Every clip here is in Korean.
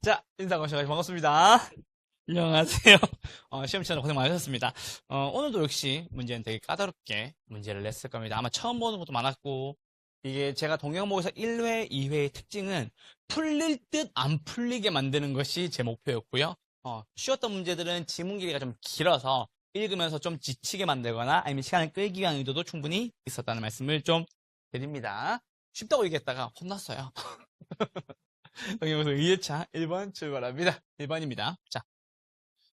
자, 인사 거셔가지고 반갑습니다. 안녕하세요. 시험 치느라 고생 많으셨습니다. 오늘도 역시 문제는 되게 까다롭게 문제를 냈을 겁니다. 아마 처음 보는 것도 많았고, 이게 제가 동영목에서 1회, 2회의 특징은 풀릴 듯 안 풀리게 만드는 것이 제 목표였고요. 쉬웠던 문제들은 지문 길이가 좀 길어서 읽으면서 좀 지치게 만들거나 아니면 시간을 끌기 위한 의도도 충분히 있었다는 말씀을 좀 드립니다. 쉽다고 얘기했다가 혼났어요. 여기서 2회차 1번 출발합니다. 1번입니다. 자,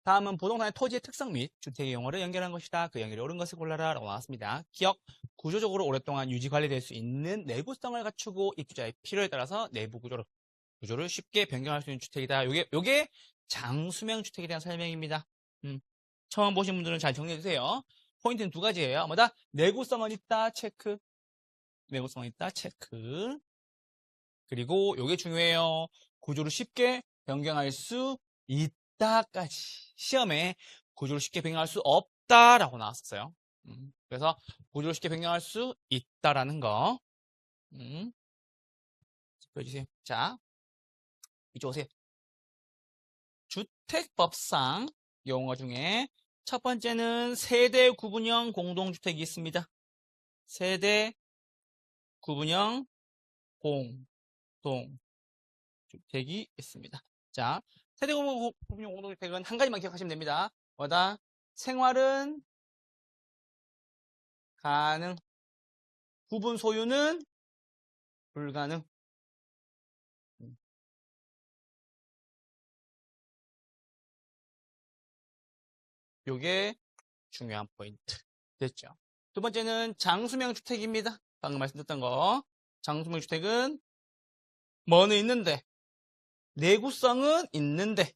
다음은 부동산의 토지의 특성 및 주택의 용어를 연결한 것이다. 그 연결이 옳은 것을 골라라 라고 나왔습니다. 기억, 구조적으로 오랫동안 유지 관리될 수 있는 내구성을 갖추고 입주자의 필요에 따라서 내부 구조를 쉽게 변경할 수 있는 주택이다. 요게 장수명 주택에 대한 설명입니다. 처음 보신 분들은 잘 정리해주세요. 포인트는 두 가지예요. 뭐다? 내구성은 있다, 체크. 내구성은 있다, 체크. 그리고 요게 중요해요. 구조를 쉽게 변경할 수 있다까지. 시험에 구조를 쉽게 변경할 수 없다라고 나왔었어요. 그래서 구조를 쉽게 변경할 수 있다라는 거. 보여주세요. 자, 이쪽 오세요. 주택법상 용어 중에 첫 번째는 세대 구분형 공동주택이 있습니다. 세대 구분형 공동주택이 있습니다. 자, 세대 구분형 공동주택은 한 가지만 기억하시면 됩니다. 뭐다? 생활은 가능, 구분 소유는 불가능. 요게 중요한 포인트. 됐죠? 두 번째는 장수명 주택입니다. 방금 말씀드렸던 거. 장수명 주택은 뭐는 있는데, 내구성은 있는데,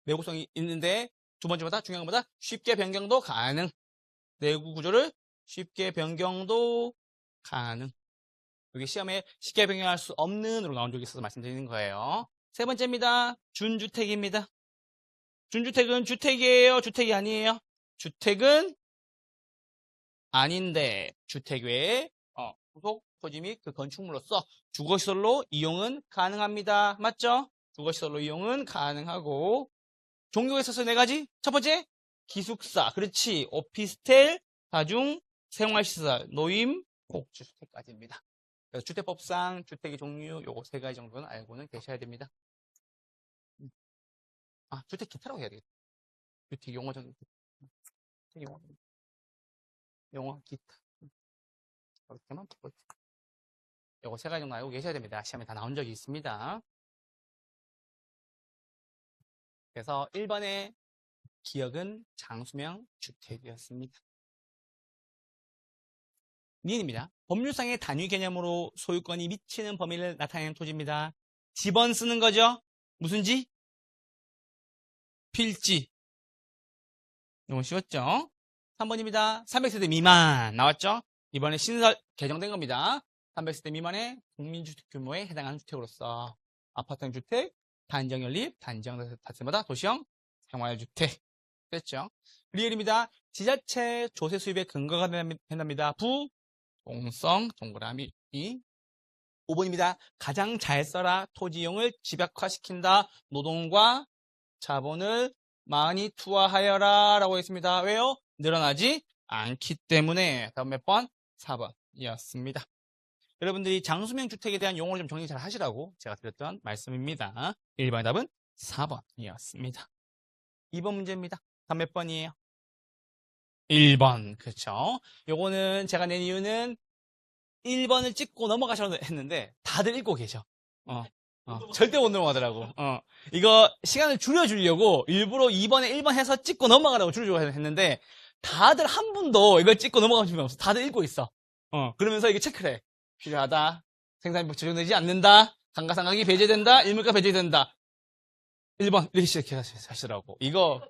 내구성이 있는데, 두 번째보다 중요한 것보다 쉽게 변경도 가능. 내구 구조를 쉽게 변경도 가능. 여기 시험에 쉽게 변경할 수 없는으로 나온 적이 있어서 말씀드리는 거예요. 세 번째입니다. 준주택입니다. 준주택은 주택이에요? 주택이 아니에요? 주택은 아닌데 주택 외에 부속 토지 및 그 건축물로서 주거시설로 이용은 가능합니다. 맞죠? 주거시설로 이용은 가능하고 종류가 있어서 네 가지. 첫 번째 기숙사, 그렇지. 오피스텔, 다중 생활시설, 노임, 복주택까지입니다. 그래서 주택법상 주택의 종류 요거 세 가지 정도는 알고는 계셔야 됩니다. 주택 기타라고 해야 되겠다. 주택 용어 정도. 주택 용어 기타. 이렇게만 볼게요. 요거 세 가지 정도 알고 계셔야 됩니다. 시험에 다 나온 적이 있습니다. 그래서 1번의 기억은 장수명 주택이었습니다. 니은입니다. 법률상의 단위 개념으로 소유권이 미치는 범위를 나타내는 토지입니다. 집원 쓰는 거죠? 무슨 지? 필지. 이건 쉬웠죠? 3번입니다. 300세대 미만 나왔죠? 이번에 신설 개정된 겁니다. 300세대 미만의 국민주택 규모에 해당하는 주택으로서 아파트형 주택, 단지형 연립, 단지형 다세마다 도시형 생활주택 됐죠? 리을입니다. 지자체 조세 수입의 근거가 된답니다. 부동성 동그라미 5번입니다. 가장 잘 써라 토지 이용을 집약화시킨다. 노동과 자본을 많이 투하하여라 라고 했습니다. 왜요? 늘어나지 않기 때문에. 다음 몇 번? 4번이었습니다. 여러분들이 장수명 주택에 대한 용어를 좀 정리 잘 하시라고 제가 드렸던 말씀입니다. 1번의 답은 4번이었습니다. 2번 문제입니다. 답 몇 번이에요? 1번. 그렇죠. 요거는 제가 낸 이유는 1번을 찍고 넘어가셔도 했는데 다들 읽고 계셔. 절대 못 넘어가더라고. 이거 시간을 줄여주려고 일부러 2번에 1번 해서 찍고 넘어가라고 줄여주려고 했는데 다들 한 분도 이걸 찍고 넘어가신 분 없어. 다들 읽고 있어. 그러면서 이게 체크를 해. 필요하다. 생산비 적용되지 않는다. 감가상각이 배제된다. 일물가 배제된다. 1번 이렇게 시작하시더라고. 이거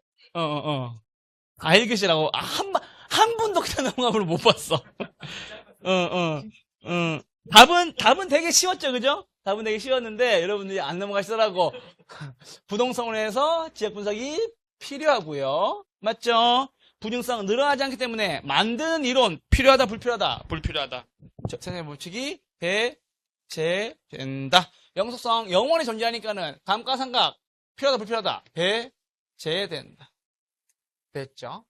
다 읽으시라고. 한 분도 그냥 넘어가면 못 봤어. 답은 되게 쉬웠죠, 그죠? 답은 되게 쉬웠는데 여러분들이 안 넘어가시더라고. 부동성을 해서 지역 분석이 필요하고요. 맞죠? 부등성은 늘어나지 않기 때문에 만드는 이론 불필요하다. 생산의 법칙이 배제된다. 영속성 영원히 존재하니까는 감가상각 필요하다 불필요하다 배제된다. 됐죠?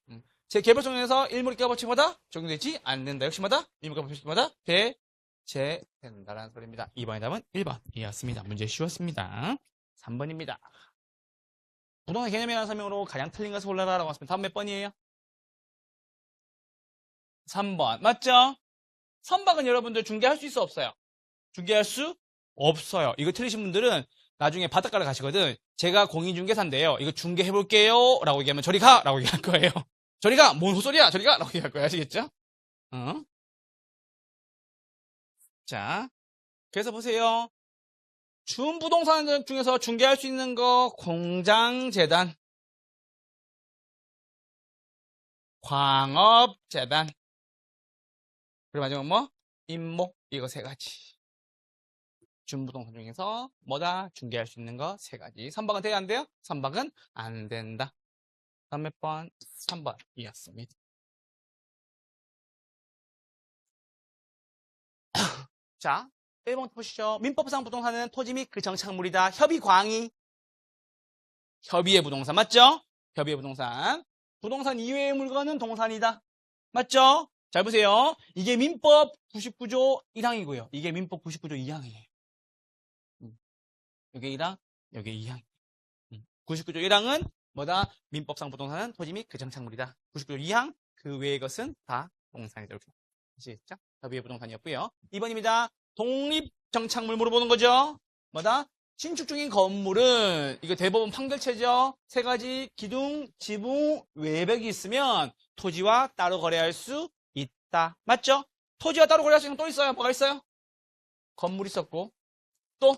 제 개별성에서 일몰이 값어치마다 적용되지 않는다. 역시마다 일몰 값어치마다 배제된다라는 소리입니다. 2번의 답은 1번이었습니다. 문제 쉬웠습니다. 3번입니다. 부동산 개념에 관한 설명으로 가장 틀린 것을 골라라 라고 했습니다. 다음 몇 번이에요? 3번. 맞죠? 선박은 여러분들 중개할 수 있어 없어요? 중개할 수 없어요. 이거 틀리신 분들은 나중에 바닷가를 가시거든. 제가 공인중개사인데요. 이거 중개해볼게요. 라고 얘기하면 저리 가! 라고 얘기할 거예요. 저리 가! 뭔 헛소리야! 저리 가! 라고 얘기할 거예요. 아시겠죠? 자, 그래서 보세요. 준부동산 중에서 중개할 수 있는 거 공장재단, 광업재단, 그리고 마지막 뭐? 임목, 이거 세 가지. 준부동산 중에서 뭐다? 중개할 수 있는 거 세 가지. 선박은 돼야 안 돼요? 선박은 안 된다. 다음 몇 번? 3번이었습니다. 자, 1번 보시죠. 민법상 부동산은 토지 및 그 정착물이다. 협의광의. 협의의 부동산. 맞죠? 협의의 부동산. 부동산 이외의 물건은 동산이다. 맞죠? 잘 보세요. 이게 민법 99조 1항이고요. 이게 민법 99조 2항이에요. 여기 1항, 여기 2항. 99조 1항은 뭐다? 민법상 부동산은 토지 및 그 정착물이다. 99조 2항, 그 외의 것은 다 동산이다. 이렇게. 아시겠죠? 협의의 부동산이었고요. 2번입니다. 독립정착물 물어보는 거죠. 뭐다? 신축 중인 건물은 이거 대법원 판결체죠. 세 가지 기둥, 지붕, 외벽이 있으면 토지와 따로 거래할 수 있다. 맞죠? 토지와 따로 거래할 수 있는 거 또 있어요. 뭐가 있어요? 건물 있었고 또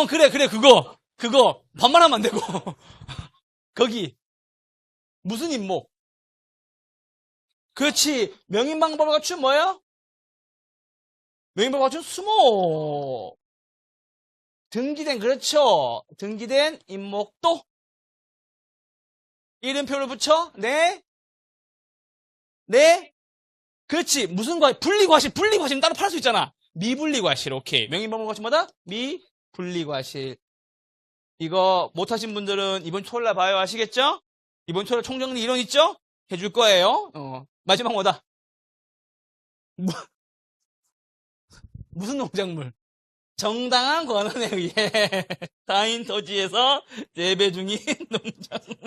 그래 그거 반말하면 안 되고 거기 무슨 임목? 그렇지. 명인방법을 갖춘 뭐예요? 명인방법을 갖춘 수목. 등기된, 그렇죠. 등기된 임목도 이름표를 붙여? 네. 그렇지. 무슨 과실? 분리과실 따로 팔 수 있잖아. 미분리과실. 오케이. 명인방법 갖춘 뭐다? 미분리과실. 이거 못하신 분들은 이번 토요일날 봐요. 아시겠죠? 이번 토요일 총정리 이론 있죠? 해줄 거예요. 마지막 뭐다? 무슨 농작물? 정당한 권한에 의해 타인 토지에서 재배 중인 농작물.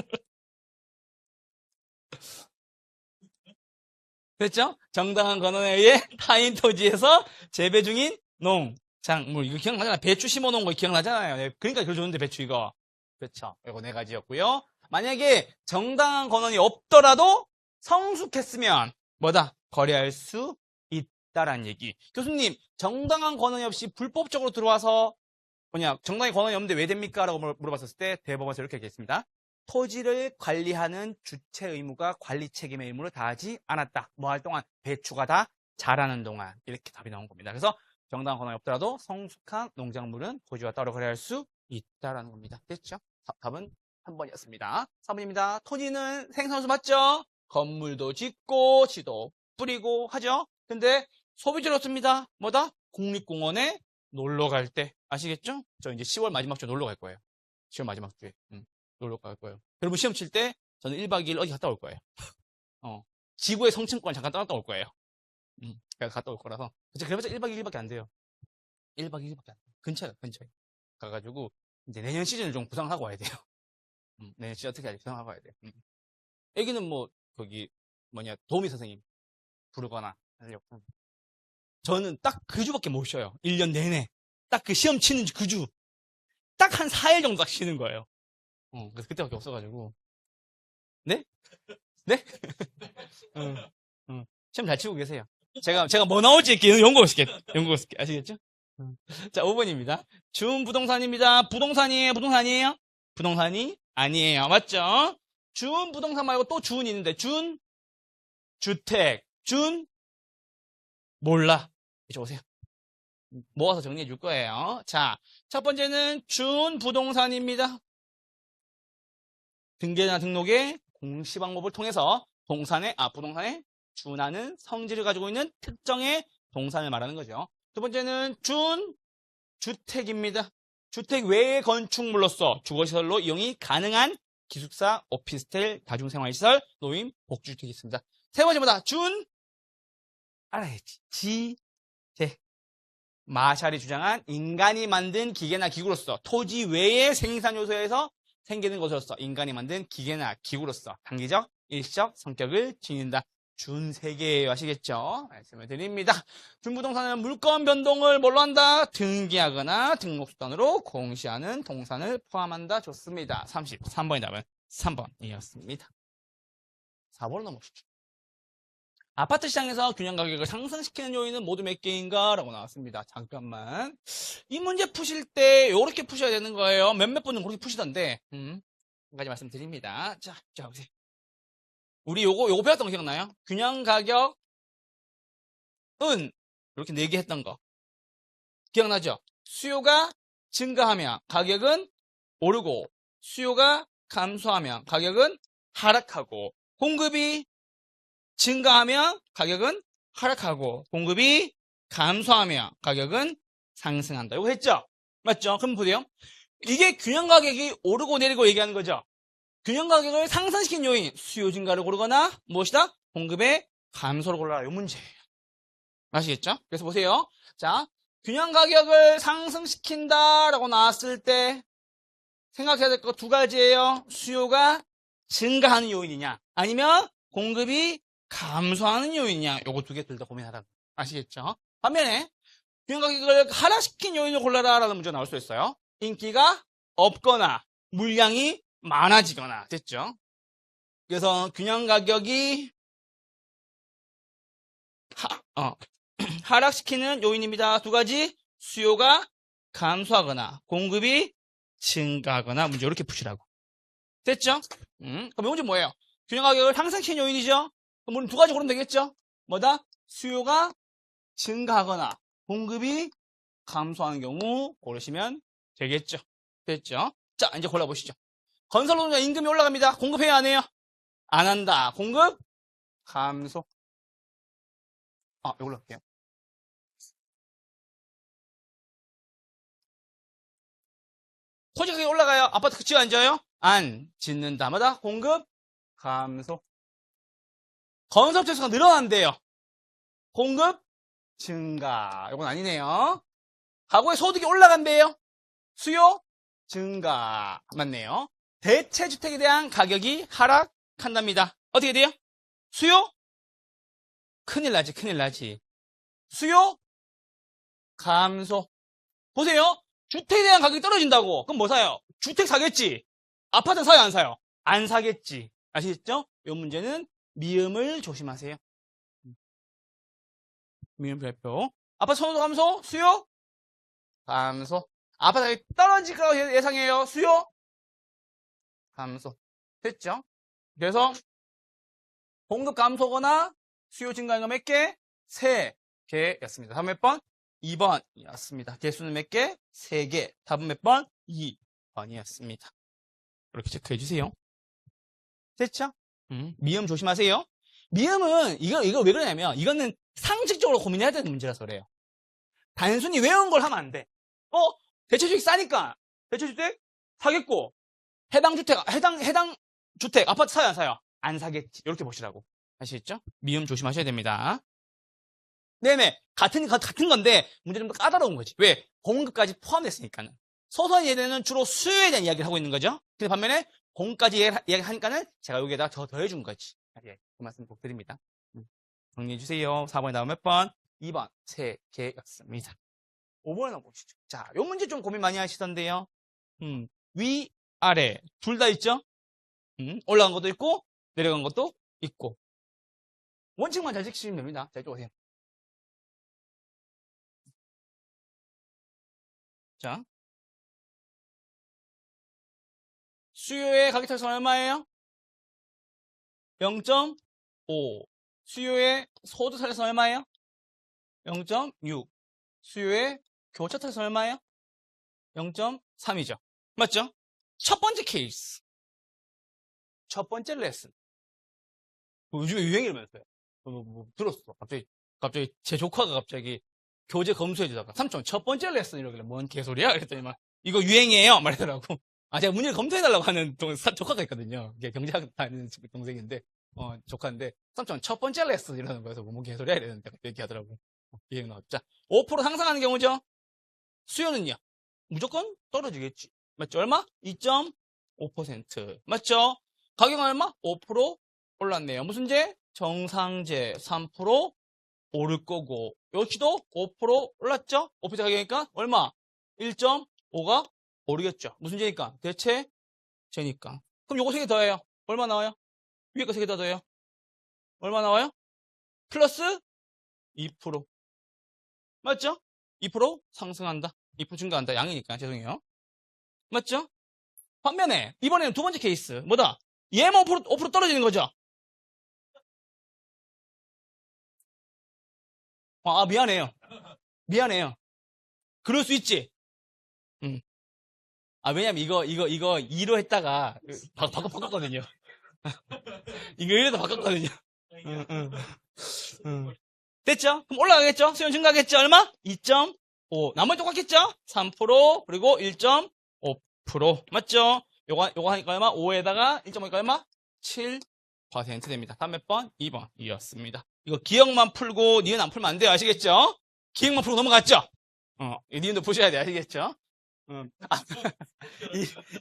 됐죠? 정당한 권한에 의해 타인 토지에서 재배 중인 농작물. 이거 기억나잖아요. 배추 심어놓은 거 기억나잖아요. 그러니까 그걸 줬는데 배추 이거. 그렇죠. 이거 네 가지였고요. 만약에 정당한 권한이 없더라도 성숙했으면 뭐다? 거래할 수 있다라는 얘기. 교수님, 정당한 권한이 없이 불법적으로 들어와서 정당한 권한이 없는데 왜 됩니까? 라고 물어봤을 때 대법원에서 이렇게 얘기했습니다. 토지를 관리하는 주체 의무가 관리 책임의 의무를 다하지 않았다. 뭐 할 동안? 배추가 다 자라는 동안. 이렇게 답이 나온 겁니다. 그래서 정당한 권한이 없더라도 성숙한 농작물은 토지와 따로 거래할 수 있다라는 겁니다. 됐죠? 답은 3번이었습니다. 3번입니다. 토지는 생산수 맞죠? 건물도 짓고 지도 뿌리고 하죠? 근데 소비재로 씁니다. 뭐다? 국립공원에 놀러 갈 때. 아시겠죠? 저 이제 10월 마지막 주에 놀러 갈 거예요. 10월 마지막 주에. 놀러 갈 거예요. 여러분 시험 칠 때 저는 1박 2일 어디 갔다 올 거예요. 지구의 성층권 잠깐 떠났다 올 거예요. 그래서 갔다 올 거라서. 그래봤자 1박 2일밖에 안 돼요. 1박 2일밖에 안 돼요. 근처에. 가가지고 이제 내년 시즌을 좀 구상하고 와야 돼요. 내년 시즌 어떻게 할지 구상하고 와야 돼요. 애기는 뭐 거기 도우미 선생님 부르거나 하려고. 저는 딱 그 주밖에 못 쉬어요. 1년 내내. 딱 그 시험 치는 그 주. 딱 한 4일 정도 딱 쉬는 거예요. 그래서 그때밖에 없어가지고. 네? 시험 잘 치고 계세요. 제가 뭐 나올지 이렇게 연구하고 있을게. 아시겠죠? 자, 5번입니다. 준부동산입니다. 부동산이에요? 부동산이에요? 부동산이 아니에요. 맞죠? 준부동산 말고 또 준이 있는데, 주택, 몰라. 이쪽 오세요. 모아서 정리해 줄 거예요. 자, 첫 번째는 준부동산입니다. 등기나 등록의 공시 방법을 통해서 부동산의 준하는 성질을 가지고 있는 특정의 동사를 말하는 거죠. 두 번째는 주택입니다. 주택 외의 건축물로서 주거시설로 이용이 가능한 기숙사, 오피스텔, 다중생활시설, 노인, 복지주택이 있습니다. 세 번째보다 알아야지. 지대. 마샬이 주장한 인간이 만든 기계나 기구로서 토지 외의 생산 요소에서 생기는 것으로서 인간이 만든 기계나 기구로서 단기적, 일시적 성격을 지닌다. 준 3개 아시겠죠? 말씀을 드립니다. 준부동사는 물건 변동을 뭘로 한다? 등기하거나 등록수단으로 공시하는 동산을 포함한다. 좋습니다. 33번의 답은 3번이었습니다. 4번을 넘어오시죠. 아파트 시장에서 균형 가격을 상승시키는 요인은 모두 몇 개인가? 라고 나왔습니다. 잠깐만. 이 문제 푸실 때 이렇게 푸셔야 되는 거예요. 몇몇 분은 그렇게 푸시던데. 한 가지 말씀드립니다. 자, 보세요. 우리 요거 배웠던 거 기억나요? 균형 가격은 이렇게 4개 했던 거. 기억나죠? 수요가 증가하면 가격은 오르고 수요가 감소하면 가격은 하락하고 공급이 증가하면 가격은 하락하고 공급이 감소하면 가격은 상승한다. 이거 했죠? 맞죠? 그럼 보세요. 이게 균형 가격이 오르고 내리고 얘기하는 거죠. 균형 가격을 상승시킨 요인, 수요 증가를 고르거나 무엇이다? 공급의 감소를 골라라. 이 문제예요. 아시겠죠? 그래서 보세요. 자, 균형 가격을 상승시킨다라고 나왔을 때 생각해야 될 거 2가지예요. 수요가 증가하는 요인이냐, 아니면 공급이 감소하는 요인이냐. 요거 2개 둘 다 고민하라고. 아시겠죠? 반면에 균형 가격을 하락시킨 요인을 골라라라는 문제가 나올 수 있어요. 인기가 없거나 물량이 많아지거나. 됐죠? 그래서 균형 가격이 하락시키는 요인입니다. 2가지. 수요가 감소하거나 공급이 증가하거나. 문제 이렇게 푸시라고. 됐죠? 그럼 이 문제 뭐예요? 균형 가격을 상승시키는 요인이죠? 그럼 우리 2가지 고르면 되겠죠? 뭐다? 수요가 증가하거나 공급이 감소하는 경우 고르시면 되겠죠? 됐죠? 자, 이제 골라보시죠. 건설노동자 임금이 올라갑니다. 공급해야 안 해요? 안 한다. 공급 감소. 이걸로 할게요. 토지 가격이 올라가요. 아파트 지어 안 지어요? 안 짓는다. 뭐다? 공급 감소. 건설업체 수가 늘어난대요. 공급 증가. 이건 아니네요. 가구의 소득이 올라간대요. 수요 증가. 맞네요. 대체주택에 대한 가격이 하락한답니다. 어떻게 돼요? 수요? 큰일 나지. 수요? 감소. 보세요. 주택에 대한 가격이 떨어진다고. 그럼 뭐 사요? 주택 사겠지. 아파트 사요, 안 사요? 안 사겠지. 아시겠죠? 이 문제는 미음을 조심하세요. 미음 별표. 아파트 선호도 감소, 수요? 감소. 아파트 가격이 떨어질 거라고 예상해요. 수요? 감소. 됐죠? 그래서 공급 감소거나 수요 증가한 거 몇 개? 3개였습니다. 답은 몇 번? 2번이었습니다. 개수는 몇 개? 3개. 답은 몇 번? 2번이었습니다. 이렇게 체크해 주세요. 됐죠? 미음 조심하세요. 미음은 이거 왜 그러냐면 이거는 상식적으로 고민해야 되는 문제라서 그래요. 단순히 외운 걸 하면 안 돼. 대체주택 싸니까 대체주택 사겠고 해당 주택 아파트 사요, 안 사요? 안 사겠지. 이렇게 보시라고. 아시겠죠? 미음 조심하셔야 됩니다. 네네. 같은 건데 문제는 좀 더 까다로운 거지. 왜? 공급까지 포함됐으니까는. 소선 예제는 주로 수요에 대한 이야기를 하고 있는 거죠. 근데 반면에 공급까지 이야기하니까는 제가 여기에다가 더 더해준 거지. 예, 그 말씀 꼭 드립니다. 정리해 주세요. 4번에 나온 몇 번? 2번 3개였습니다. 5번에 넘어보시죠. 자, 요 문제 좀 고민 많이 하시던데요. 위, 아래 둘 다 있죠? 올라간 것도 있고 내려간 것도 있고. 원칙만 잘 지키시면 됩니다. 자, 이쪽 오세요. 자, 수요의 가격차선 얼마예요? 0.5. 수요의 소득차선 얼마예요? 0.6. 수요의 교차차선 얼마예요? 0.3이죠. 맞죠? 첫 번째 케이스. 첫 번째 레슨. 요즘에 유행이라면서요. 들었어. 갑자기 제 조카가 갑자기 교재 검수해주다가 삼촌 첫 번째 레슨 이러길래 뭔 개소리야? 그랬더니 막 이거 유행이에요? 말하더라고. 아, 제가 문제를 검토해달라고 하는 조카가 있거든요. 이게 경제학 다니는 동생인데, 조카인데, 삼촌 첫 번째 레슨 이러는 거여서 뭔 개소리야? 이랬는데 얘기하더라고. 유행 나왔죠. 자, 5% 상승하는 경우죠. 수요는요? 무조건 떨어지겠지. 맞죠? 얼마? 2.5%. 맞죠? 가격은 얼마? 5% 올랐네요. 무슨 제? 정상제 3% 오를 거고, 여기도 5% 올랐죠? 5% 가격이니까 얼마? 1.5가 오르겠죠. 무슨 제니까? 대체 제니까. 그럼 요거 3개 더해요. 얼마 나와요? 위에 거 3개 더 더해요. 얼마 나와요? 플러스 2%. 맞죠? 2% 상승한다. 2% 증가한다. 양이니까. 죄송해요. 맞죠? 반면에 이번에는 두 번째 케이스. 뭐다? 얘만 5% 떨어지는 거죠? 미안해요. 미안해요. 그럴 수 있지. 왜냐면 이거 2로 했다가 바꿨거든요. 이거 1에도 바꿨거든요. 됐죠? 그럼 올라가겠죠? 수요 증가하겠죠? 얼마? 2.5. 나머지 똑같겠죠? 3% 그리고 1.5%. 맞죠? 요거 하니까 얼마? 5에다가 1.5니까 얼마? 7% 됩니다. 다음 몇 번? 2번 이었습니다. 이거 기억만 풀고 니은 안 풀면 안 돼요. 아시겠죠? 기억만 풀고 넘어갔죠? 니은도 푸셔야 돼요. 아시겠죠?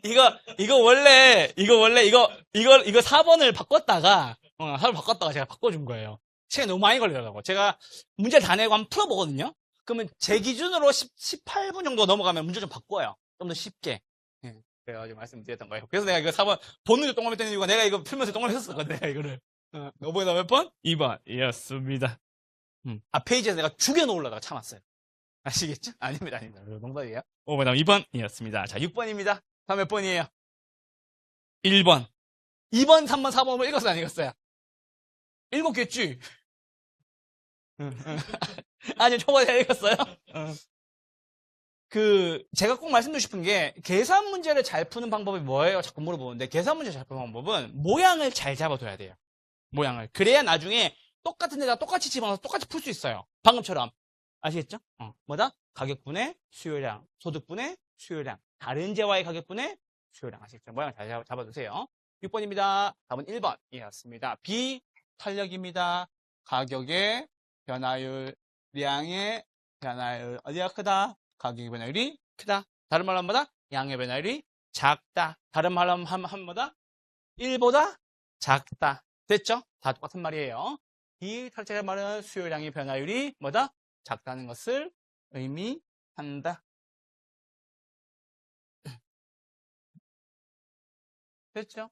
이거 원래 4번을 바꿨다가, 4번을 바꿨다가 제가 바꿔준 거예요. 시간이 너무 많이 걸리더라고. 제가 문제를 다 내고 한번 풀어보거든요? 그러면 제 기준으로 18분 정도 넘어가면 문제 좀 바꿔요. 좀 더 쉽게. 그래가지고 말씀드렸던 거예요. 그래서 내가 이거 4번, 본능이 동그라미 이유가 내가 이거 풀면서 동그라미 했었거든, 내가 이거를. 5번에 몇 번? 2번. 이었습니다. 페이지에서 내가 죽여놓으려다가 참았어요. 아시겠죠? 아닙니다. 농담이에요. 5번, 2번이었습니다. 자, 6번입니다. 다음 몇 번이에요? 1번. 2번, 3번, 4번을 읽었어요? 안 읽었어요? 읽었겠지? 아니, 초반에 읽었어요? 제가 꼭 말씀드리고 싶은 게, 계산 문제를 잘 푸는 방법이 뭐예요? 자꾸 물어보는데, 계산 문제 잘 푸는 방법은 모양을 잘 잡아둬야 돼요. 모양을. 그래야 나중에 똑같은 데다 똑같이 집어넣어서 똑같이 풀 수 있어요. 방금처럼. 아시겠죠? 뭐다? 가격분의 수요량, 소득분의 수요량, 다른 재화의 가격분의 수요량. 아시겠죠? 모양 잘 잡아두세요. 6번입니다. 답은 1번이었습니다. 비탄력입니다. 가격의 변화율, 량의 변화율. 어디가 크다? 가격의 변화율이 크다. 다른 말로 하면 뭐다? 양의 변화율이 작다. 다른 말로 하면 뭐다? 1보다 작다. 됐죠? 다 똑같은 말이에요. 비탄력의 말은 수요량의 변화율이 뭐다? 작다는 것을 의미한다. 됐죠?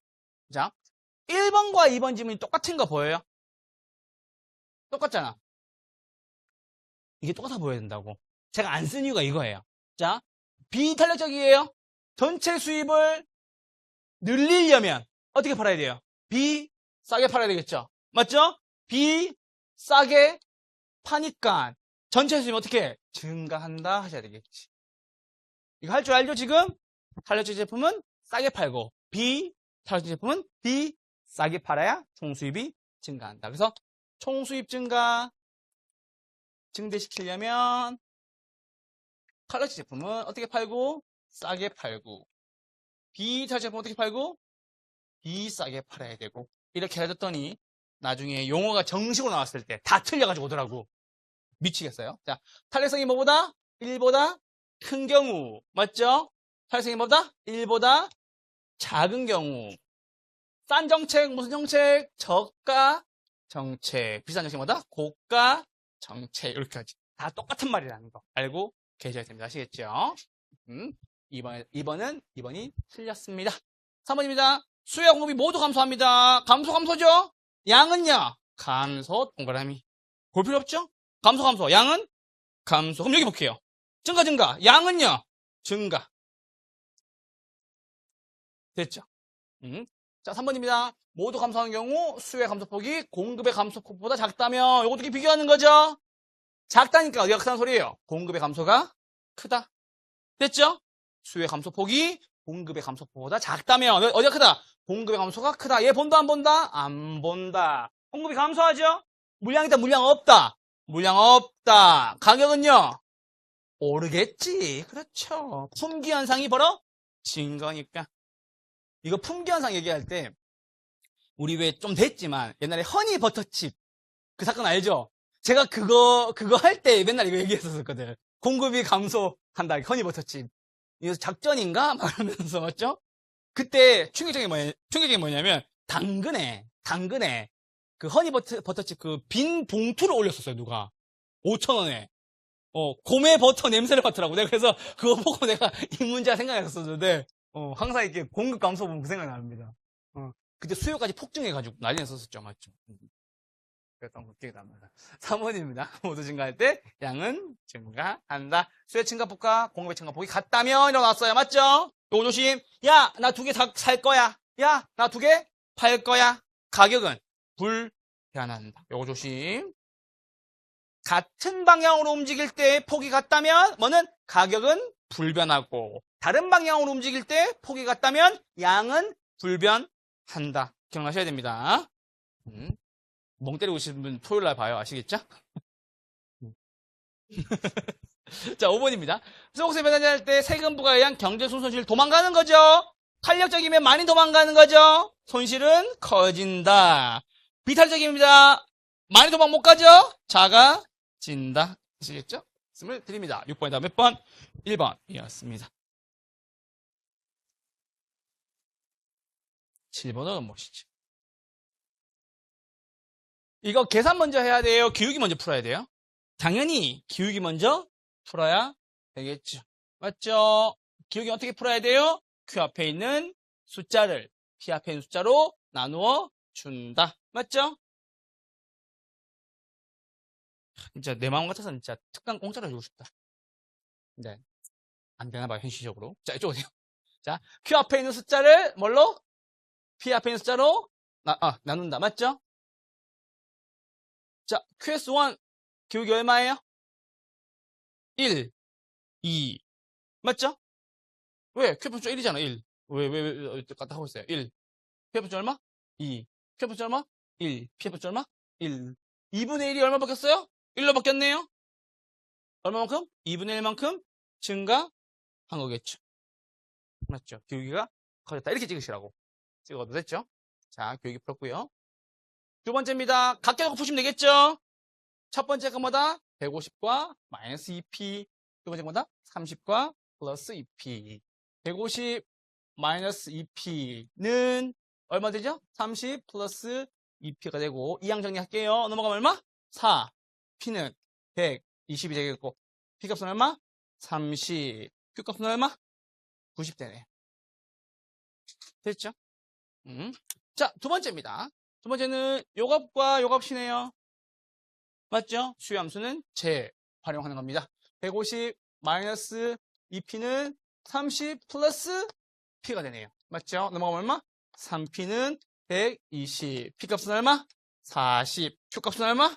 자, 1번과 2번 지문이 똑같은 거 보여요? 똑같잖아. 이게 똑같아 보여야 된다고. 제가 안 쓴 이유가 이거예요. 자, 비탄력적이에요. 전체 수입을 늘리려면 어떻게 팔아야 돼요? 비싸게 팔아야 되겠죠? 맞죠? 비싸게 파니까 전체 수입이 어떻게 증가한다 하셔야 되겠지. 이거 할 줄 알죠? 지금 탄력적 제품은 싸게 팔고 비탄력적 제품은 비싸게 팔아야 총수입이 증가한다. 그래서 총수입 증대시키려면 탄력적 제품은 어떻게 팔고 싸게 팔고 비탄력적 제품은 어떻게 팔고 비싸게 팔아야 되고 이렇게 해줬더니 나중에 용어가 정식으로 나왔을 때 다 틀려가지고 오더라고. 미치겠어요. 자, 탄력성이 뭐보다? 1보다 큰 경우. 맞죠? 탄력성이 뭐보다? 1보다 작은 경우. 싼 정책, 무슨 정책? 저가 정책. 비싼 정책 뭐다? 고가 정책. 이렇게 하지. 다 똑같은 말이라는 거 알고 계셔야 됩니다. 아시겠죠? 2번이 틀렸습니다. 3번입니다. 수요와 공급이 모두 감소합니다. 감소죠? 양은요? 감소, 동그라미. 볼 필요 없죠? 감소. 양은 감소. 그럼 여기 볼게요. 증가. 양은요? 증가. 됐죠? 자, 3번입니다. 모두 감소하는 경우 수요의 감소폭이 공급의 감소폭보다 작다면 이거 어떻게 비교하는 거죠? 작다니까 어디가 크다는 소리예요? 공급의 감소가 크다. 됐죠? 수요의 감소폭이 공급의 감소폭보다 작다면 어디가 크다? 공급의 감소가 크다. 얘 본다 안 본다? 안 본다. 공급이 감소하죠? 물량 있다, 물량 없다. 물량 없다. 가격은요? 오르겠지. 그렇죠. 품귀 현상이 벌어진 거니까. 이거 품귀 현상 얘기할 때 우리 왜 좀 됐지만 옛날에 허니 버터칩 그 사건 알죠? 제가 그거 할 때 맨날 이거 얘기했었거든. 공급이 감소한다. 허니 버터칩. 이거 작전인가? 막 이러면서 맞죠? 그때 충격적인 뭐냐면 당근에 그 허니 버터칩 그 빈 봉투를 올렸었어요. 누가 5,000원에 고메 버터 냄새를 맡더라고. 내가 그래서 그거 보고 내가 이 문제가 생각했었는데 항상 이렇게 공급 감소 보면 그 생각이 납니다. 그때 수요까지 폭증해가지고 난리 났었죠. 맞죠? 그랬던 거 기억이 납니다. 3번입니다. 모두 증가할 때 양은 증가한다. 수요 증가폭과 공급의 증가폭이 같다면 일어났어요. 맞죠? 요거 조심. 야, 나 2개 살 거야. 야, 나 2개 팔 거야. 가격은 불변한다. 요거 조심. 같은 방향으로 움직일 때 폭이 같다면 뭐는 가격은 불변하고 다른 방향으로 움직일 때 폭이 같다면 양은 불변한다. 기억나셔야 됩니다. 멍 때리고 싶은 분 토요일 날 봐요. 아시겠죠? 자, 5번입니다. 수급세 배당할 때 세금부가 의한 경제 손실을 도망가는 거죠. 탄력적이면 많이 도망가는 거죠. 손실은 커진다. 비탄력적입니다. 많이 도망 못 가죠. 작아진다. 아시겠죠? 말씀을 드립니다. 6번이다. 몇 번? 1번이었습니다. 7번은 무엇이지? 이거 계산 먼저 해야 돼요? 기울기 먼저 풀어야 돼요? 당연히 기울기 먼저 풀어야 되겠죠. 맞죠? 기울기 어떻게 풀어야 돼요? Q 앞에 있는 숫자를 P 앞에 있는 숫자로 나누어 준다. 맞죠? 진짜 내 마음 같아서는 진짜 특강 공짜로 해주고 싶다. 네. 안 되나 봐요, 현실적으로. 자, 이쪽으로 오세요. 자, Q 앞에 있는 숫자를 뭘로? P 앞에 있는 숫자로 나눈다. 맞죠? 자, QS1 기울기 얼마예요? 1, 2. 맞죠? 왜? Q표 1이잖아, 1. 왜, 갖다 하고 있어요? 1. Q표 얼마? 2. Q표 얼마? 1. P표 얼마? 1. 2분의 1이 얼마 바뀌었어요? 1로 바뀌었네요? 얼마만큼? 2분의 1만큼 증가한 거겠죠. 맞죠? 기울기가 커졌다. 이렇게 찍으시라고. 찍어도 됐죠? 자, 기울기 풀었고요. 두 번째입니다. 각각으로 푸시면 되겠죠? 첫 번째가 뭐다? 150과 마이너스 2p. 두 번째가 뭐다? 30과 플러스 2p. 150 마이너스 2p는 얼마 되죠? 30 플러스 2p가 되고 이항 정리할게요. 넘어가면 얼마? 4. p는 120이 되겠고 p 값은 얼마? 30. q 값은 얼마? 90 되네요. 됐죠? 자, 두 번째입니다. 두 번째는 요값과 요값이네요. 맞죠? 수요함수는 재활용하는 겁니다. 150 마이너스 2p는 30 플러스 p가 되네요. 맞죠? 넘어가면 얼마? 3p는 120. p값은 얼마? 40. q값은 얼마?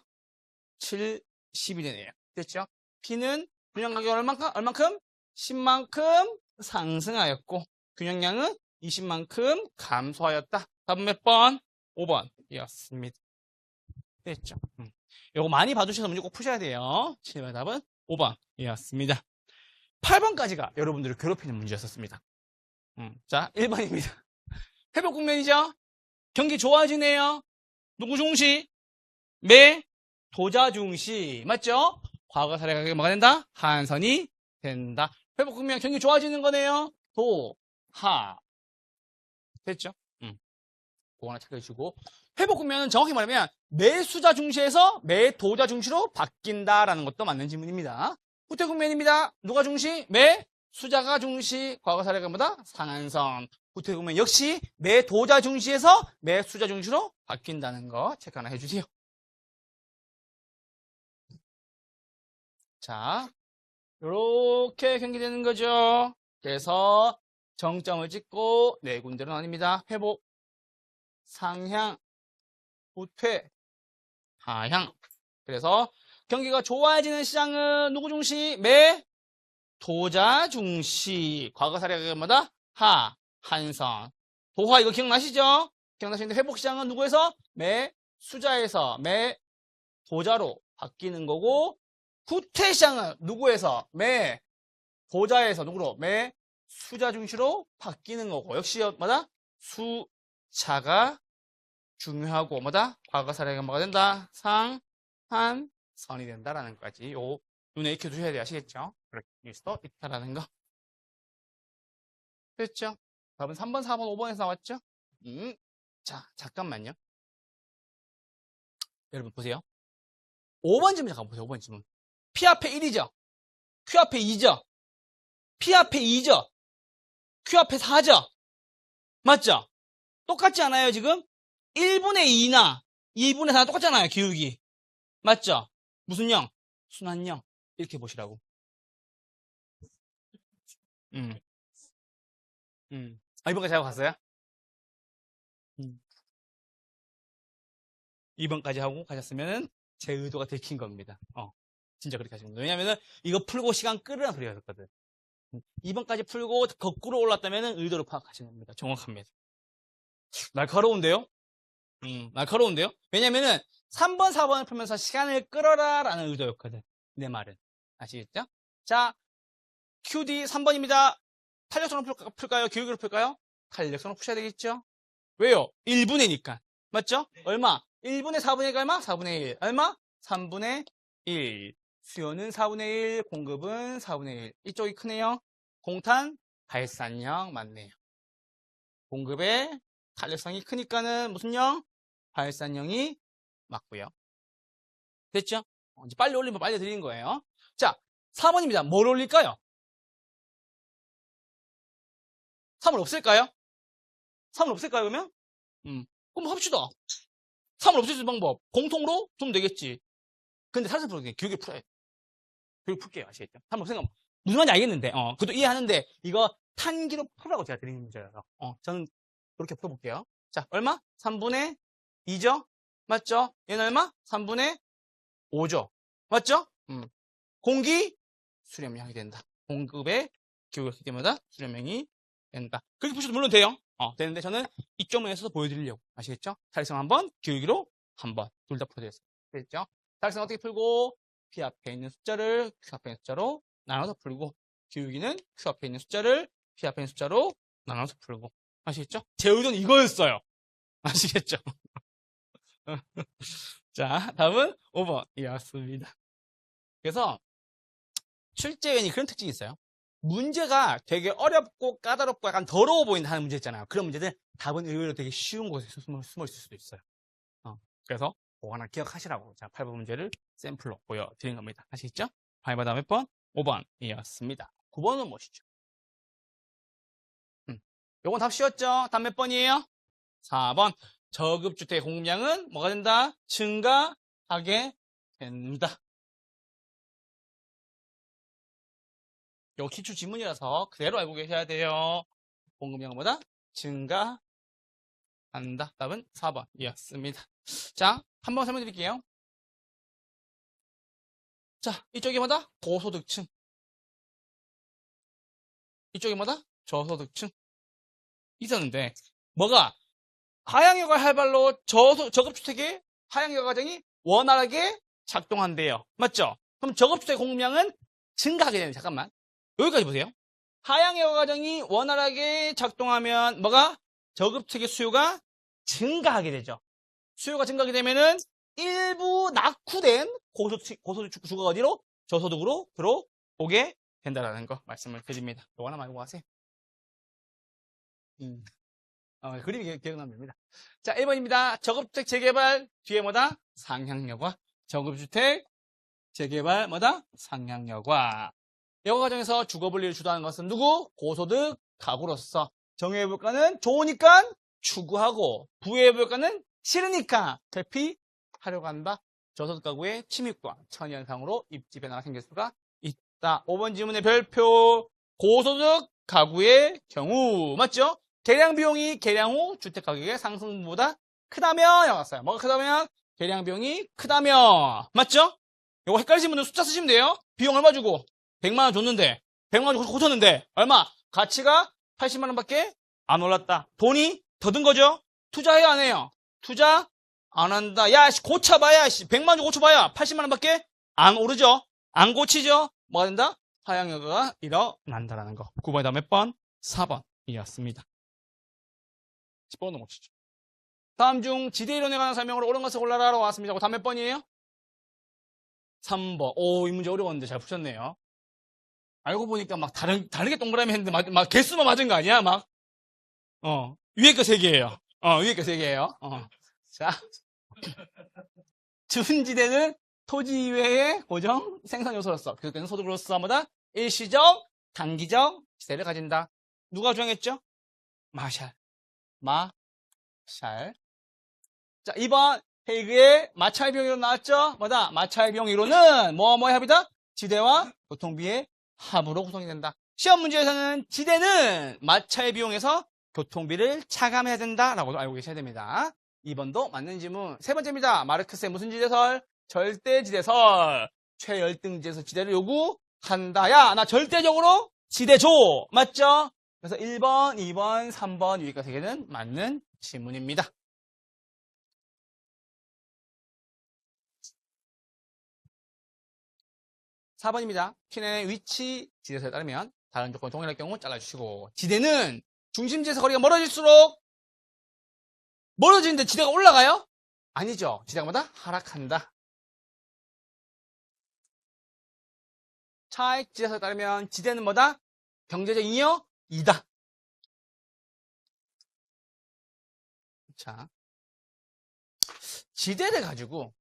70이 되네요. 됐죠? p는 균형가격 얼만큼? 10만큼 상승하였고 균형량은 20만큼 감소하였다. 답은 몇 번? 5번이었습니다. 됐죠? 요거 많이 봐주셔서 문제 꼭 푸셔야 돼요. 7번 답은 5번이었습니다. 8번까지가 여러분들을 괴롭히는 문제였었습니다. 자, 1번입니다. 회복 국면이죠? 경기 좋아지네요. 누구 중시? 매, 도자 중시. 맞죠? 과거 사례 가격이 뭐가 된다? 한선이 된다. 회복 국면 경기 좋아지는 거네요. 도, 하. 됐죠? 그거 하나 체크해주고. 회복 국면은 정확히 말하면 매수자 중시에서 매도자 중시로 바뀐다라는 것도 맞는 질문입니다. 후퇴 국면입니다. 누가 중시? 매수자가 중시. 과거 사례가 뭐다? 상한선. 후퇴 국면 역시 매도자 중시에서 매수자 중시로 바뀐다는 거 체크 하나 해주세요. 자, 이렇게 경기되는 거죠. 그래서 정점을 찍고 네 군데로 나뉩니다. 회복, 상향, 후퇴, 하향. 그래서 경기가 좋아지는 시장은 누구 중시? 매도자 중시. 과거 사례가 뭐다? 한선. 도하 이거 기억나시죠? 기억나시는데 회복 시장은 누구에서? 매수자에서. 보자로 바뀌는 거고, 후퇴시장은 누구에서? 매 보자에서 누구로? 매 수자 중시로 바뀌는 거고, 역시 뭐다? 수자가 중요하고 뭐다? 과거사례가 뭐가 된다? 상한선이 된다라는 것까지 요 눈에 익혀 두셔야 돼요. 아시겠죠? 그렇게 될 수도 있다라는 거. 됐죠? 답은 3번, 4번, 5번에서 나왔죠? 자, 잠깐만요. 여러분 보세요. 5번 질문 잠깐 보세요. 5번 질문. P 앞에 1이죠? Q 앞에 2죠? P 앞에 2죠? Q 앞에 4죠? 맞죠? 똑같지 않아요, 지금? 1분의 2나 2분의 4나 똑같잖아요, 기울기. 맞죠? 무슨 형? 순환형. 이렇게 보시라고. 아, 2번까지 하고 갔어요? 2번까지 하고 가셨으면 제 의도가 들킨 겁니다. 진짜 그렇게 하시면 돼요. 왜냐면은 이거 풀고 시간 끌으라는 소리가 있었거든. 2번까지 풀고 거꾸로 올랐다면 의도를 파악하시는 겁니다. 정확합니다. 날카로운데요? 날카로운데요? 왜냐면은 3번, 4번을 풀면서 시간을 끌어라 라는 의도였거든. 내 말은. 아시겠죠? 자, QD 3번입니다. 탄력성을 풀까요? 기울기로 풀까요? 탄력성을 푸셔야 되겠죠? 왜요? 1분의니까. 맞죠? 얼마? 1분의 4분의 1가 얼마? 4분의 1. 얼마? 3분의 1. 수요는 4분의 1, 공급은 4분의 1. 이쪽이 크네요. 공탄, 발산형 맞네요. 공급의 탄력성이 크니까는 무슨 형? 발산형이 맞고요. 됐죠? 이제 빨리 올리면 빨리 드리는 거예요. 자, 4번입니다. 뭘 올릴까요? 3을 없앨까요? 3을 없앨까요, 그러면? 그럼 합시다. 3을 없앨 수 있는 방법. 공통으로 두면 되겠지. 근데 사실 풀어야 돼. 기울기 풀어야 돼. 기울기 풀게요. 아시겠죠? 3을 없앨 거 무슨 말인지 알겠는데, 그것도 이해하는데, 이거 탄기로 풀라고 제가 드리는 문제라서. 저는 그렇게 풀어볼게요. 자, 얼마? 3분의 2죠? 맞죠? 얘는 얼마? 3분의 5죠? 맞죠? 공기 수렴량이 된다. 공급의 기울기 때문에 수렴량이 된다. 그렇게 보셔도 물론 돼요. 되는데 저는 이점에서 보여드리려고. 아시겠죠? 탄력성 한번, 기울기로 한번. 둘 다 풀어드렸어요. 됐죠? 탄력성 어떻게 풀고, P 앞에 있는 숫자를 Q 앞에 있는 숫자로 나눠서 풀고, 기울기는 Q 앞에 있는 숫자를 P 앞에 있는 숫자로 나눠서 풀고. 아시겠죠? 제 의도는 이거였어요. 아시겠죠? 자, 다음은 5번이었습니다. 그래서 출제원이 그런 특징이 있어요. 문제가 되게 어렵고 까다롭고 약간 더러워 보인다 하는 문제 있잖아요. 그런 문제들 답은 의외로 되게 쉬운 곳에 숨어 있을 수도 있어요. 그래서 그거 하나 기억하시라고 자 8번 문제를 샘플로 보여드린 겁니다. 아시겠죠? 8번 다음 몇 번? 5번이었습니다. 9번은 무엇이죠? 요건 답 쉬웠죠? 답 몇 번이에요? 4번. 저급주택 공급량은 뭐가 된다? 증가하게 됩니다. 요 기출 지문이라서 그대로 알고 계셔야 돼요. 공급량은 뭐다? 증가한다. 답은 4번이었습니다. 자, 한번 설명드릴게요. 자, 이쪽이 뭐다? 고소득층. 이쪽이 뭐다? 저소득층. 있었는데 뭐가? 하향효과 활발로 저급주택의 하향효과 과정이 원활하게 작동한대요. 맞죠? 그럼 저급주택 공급량은 증가하게 되는 잠깐만. 여기까지 보세요. 하향효과 과정이 원활하게 작동하면 뭐가? 저급주택의 수요가 증가하게 되죠. 수요가 증가하게 되면은 일부 낙후된 고소득 주가 어디로? 저소득으로 들어오게 된다라는 거 말씀을 드립니다. 이거 하나만 알고 가세요. 그림이 기억나면 됩니다. 자, 1번입니다. 저급주택 재개발 뒤에 뭐다? 상향여과. 저급주택 재개발 뭐다? 상향여과. 여과 과정에서 주거 분리를 주도하는 것은 누구? 고소득 가구로서. 정의해볼까는 좋으니까 추구하고 부의해볼까는 싫으니까 회피하려고 한다. 저소득 가구의 침입과 천연상으로 입지 변화가 생길 수가 있다. 5번 질문의 별표 고소득 가구의 경우 맞죠? 계량 비용이 계량 후 주택 가격의 상승보다 크다면 나왔어요. 뭐가 크다면? 계량 비용이 크다면 맞죠? 이거 헷갈리시는 분들 숫자 쓰시면 돼요. 비용 얼마 주고 100만 원 줬는데 100만 원 주고 고쳤는데 얼마? 가치가 80만 원밖에 안 올랐다. 돈이 더 든 거죠? 투자해요 안 해요? 투자 안 한다. 야, 씨, 고쳐봐야, 씨, 100만 원 고쳐봐야 80만 원밖에 안 오르죠? 안 고치죠? 뭐가 된다? 하향효과가 일어난다라는 거. 9번에다 몇 번? 4번이었습니다. 10번 넘어치죠. 다음 중 지대이론에 관한 설명으로 옳은 것을 골라라라고 왔습니다. 다음 몇 번이에요? 3번. 오, 이 문제 어려웠는데 잘 푸셨네요. 알고 보니까 막 다르게 동그라미 했는데 막 개수만 맞은 거 아니야? 막, 위에 거 3개예요. 위에 거 3개예요. 자. 준지대는 토지 이외의 고정 생산 요소로서 교육되는 소득으로서 뭐다? 일시적, 단기적 지대를 가진다. 누가 주장했죠? 마샬. 자, 2번 헤이그의 마찰비용 이론 나왔죠? 뭐다? 마찰비용 이론은 뭐뭐의 합이다? 지대와 교통비의 합으로 구성이 된다. 시험 문제에서는 지대는 마찰비용에서 교통비를 차감해야 된다라고도 알고 계셔야 됩니다. 2번도 맞는 지문. 3번째입니다. 마르크스의 무슨 지대설? 절대지대설. 최열등지대에서 지대를 요구한다. 야, 나 절대적으로 지대 줘. 맞죠? 그래서 1번, 2번, 3번 여기까지 3개는 맞는 지문입니다. 4번입니다. 퀸의 위치 지대설에 따르면 다른 조건 동일할 경우 잘라주시고, 지대는 중심지에서 거리가 멀어질수록 멀어지는데 지대가 올라가요? 아니죠. 지대가 뭐다? 하락한다. 차액 지대설에 따르면 지대는 뭐다? 경제적 잉여 2다. 자, 지대를 가지고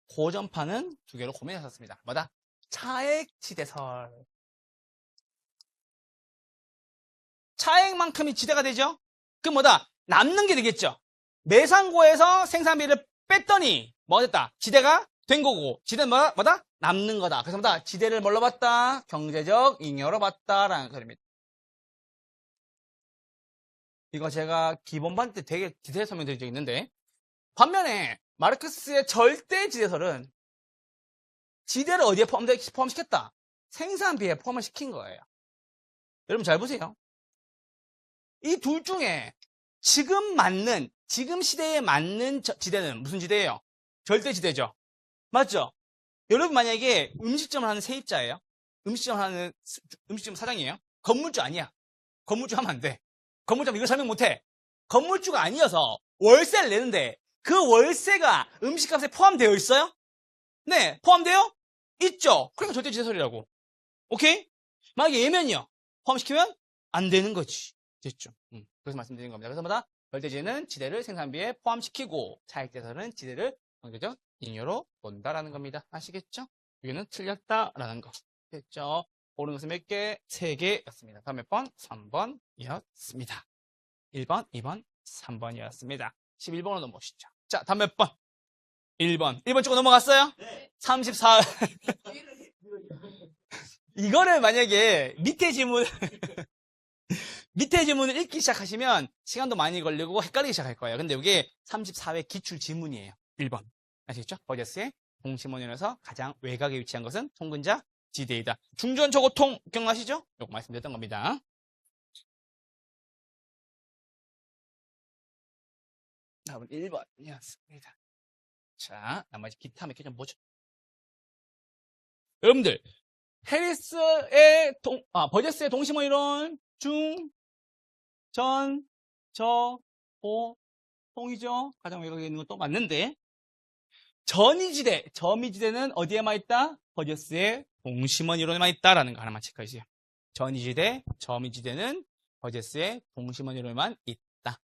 고전파는 2개로 고민했었습니다. 뭐다? 차액 지대설. 차액만큼이 지대가 되죠? 그럼 뭐다? 남는 게 되겠죠? 매상고에서 생산비를 뺐더니 뭐가 됐다? 지대가 된 거고, 지대는 뭐다? 남는 거다. 그래서 뭐다? 지대를 뭘로 봤다? 경제적 잉여로 봤다라는 소리입니다. 이거 제가 기본반 때 되게 디테일 설명드린 적이 있는데, 반면에 마르크스의 절대 지대설은 지대를 어디에 포함시켰다? 생산비에 포함을 시킨 거예요. 여러분 잘 보세요. 이 둘 중에 지금 시대에 맞는 지대는 무슨 지대예요? 절대 지대죠. 맞죠? 여러분 만약에 음식점을 하는 세입자예요. 음식점 사장이에요. 건물주 아니야. 건물주 하면 안 돼. 건물주 이거 설명 못해. 건물주가 아니어서 월세를 내는데 그 월세가 음식값에 포함되어 있어요? 네, 포함돼요? 있죠. 그러니까 절대 지대설이라고. 오케이? 만약에 예면이요. 포함시키면 안 되는 거지. 됐죠? 그래서 말씀드린 겁니다. 그래서 뭐다? 절대지대는 지대를 생산비에 포함시키고 차액지대설은 지대를 경제적 잉여로 본다라는 겁니다. 아시겠죠? 여기는 틀렸다라는 거. 됐죠? 옳은 것은 몇 개? 3개였습니다. 다음 몇 번? 3번이었습니다. 1번, 2번, 3번이었습니다. 11번으로 넘어오시죠. 자, 다음 몇 번? 1번. 1번 찍고 넘어갔어요? 네. 34. 이거를 만약에 밑에 지문을 읽기 시작하시면 시간도 많이 걸리고 헷갈리기 시작할 거예요. 근데 이게 34회 기출 지문이에요. 1번. 아시겠죠? 버저스의 동심원연에서 가장 외곽에 위치한 것은 통근자 지대이다. 중전 저고통 기억나시죠? 요거 말씀드렸던 겁니다. 다음은 1번이었습니다. 자, 나머지 기타 몇 개 좀 보죠. 여러분들, 버저스의 동심원 이론 중, 전, 저, 호, 통이죠? 가장 외곽에 있는 것도 맞는데, 점이지대는 어디에만 있다? 버저스의 동심원 이론에만 있다라는 거 하나만 체크해주세요. 전이지대, 점이지대는 버저스의 동심원 이론에만 있다.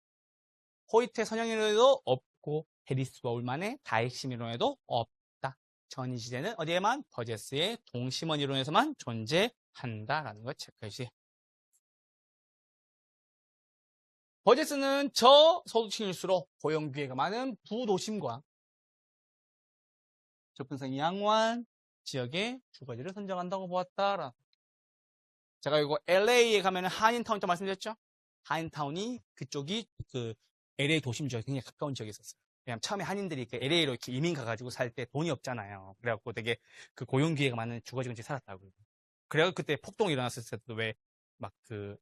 호이트의 선형 이론에도 없고, 해리스와 울만의 다핵심 이론에도 없다. 전이지대는 어디에만? 버저스의 동심원 이론에서만 존재한다라는 걸 체크해주세요. 버저스는 저소득층일수록 고용기회가 많은 부도심과 접근성이 양호한 지역의 주거지를 선정한다고 보았다. 제가 이거 LA에 가면 한인타운 좀 말씀드렸죠? 한인타운이 그쪽이 LA 도심 지역에 굉장히 가까운 지역에 있었어요. 왜냐면 처음에 한인들이 LA로 이렇게 이민 가가지고 살 때 돈이 없잖아요. 그래갖고 되게 고용 기회가 많은 주거지 근처에 살았다고. 그래갖고 그때 폭동이 일어났을 때도 왜 막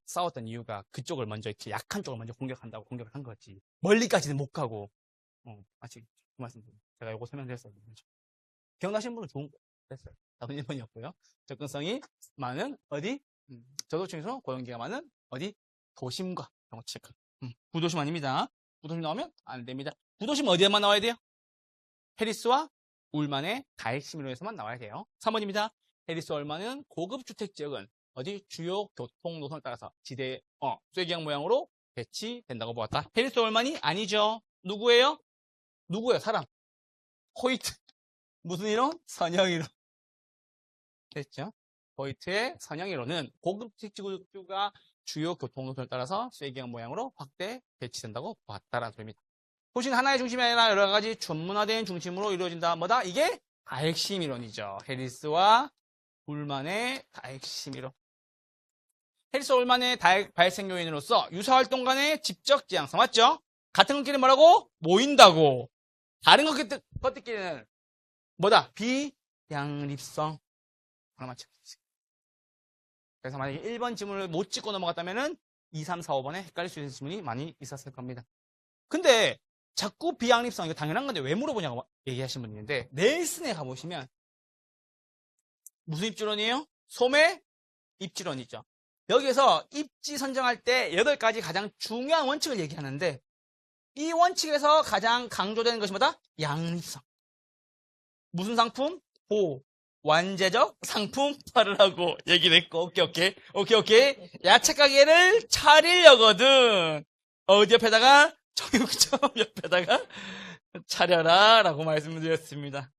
싸웠던 이유가 그쪽을 먼저, 이렇게 약한 쪽을 먼저 공격한다고 공격을 한 거지. 멀리까지는 못 가고. 아직 그 말씀 제가 요거 설명드렸어요. 기억나시는 분은 좋은 거 됐어요. 답은 1번이었고요. 접근성이 많은 어디? 저도층에서 고용기가 많은 어디? 도심과 경치가. 구도심 아닙니다. 구도심 나오면 안 됩니다. 구도심 어디에만 나와야 돼요? 해리스와 울만의 다핵심으로에서만 나와야 돼요. 3번입니다. 해리스와 울만은 고급 주택 지역은 어디? 주요 교통 노선을 따라서 지대, 쇠기역 모양으로 배치된다고 보았다. 해리스와 울만이 아니죠. 누구예요? 누구예요? 사람. 호이트. 무슨 이론? 선형이론. 됐죠? 호이트의 선형이론은 고급 주택 지구가 주요 교통 노선을 따라서 쇠기역 모양으로 확대 배치된다고 보았다라는 소리입니다. 도시는 하나의 중심이 아니라 여러 가지 전문화된 중심으로 이루어진다. 뭐다? 이게 다핵심 이론이죠. 해리스와 울만의 다핵심 이론. 해리스와 울만의 다핵 발생 요인으로서 유사활동 간의 직접 지향성. 맞죠? 같은 것끼리 뭐라고? 모인다고. 다른 것들끼리는 뭐다? 비양립성. 그래서 만약에 1번 지문을 못 찍고 넘어갔다면은 2, 3, 4, 5번에 헷갈릴 수 있는 지문이 많이 있었을 겁니다. 근데 자꾸 비양립성, 이거 당연한 건데 왜 물어보냐고 얘기하신 분이 있는데, 넬슨에 가보시면 무슨 입지론이에요? 소매 입지론이죠. 여기에서 입지 선정할 때 8가지 가장 중요한 원칙을 얘기하는데, 이 원칙에서 가장 강조되는 것이 뭐다? 양립성. 무슨 상품? 완제적 상품 팔으라고 얘기를 했고, 오케이. 야채 가게를 차리려거든. 어디 옆에다가? 정육점 옆에다가 차려라 라고 말씀드렸습니다.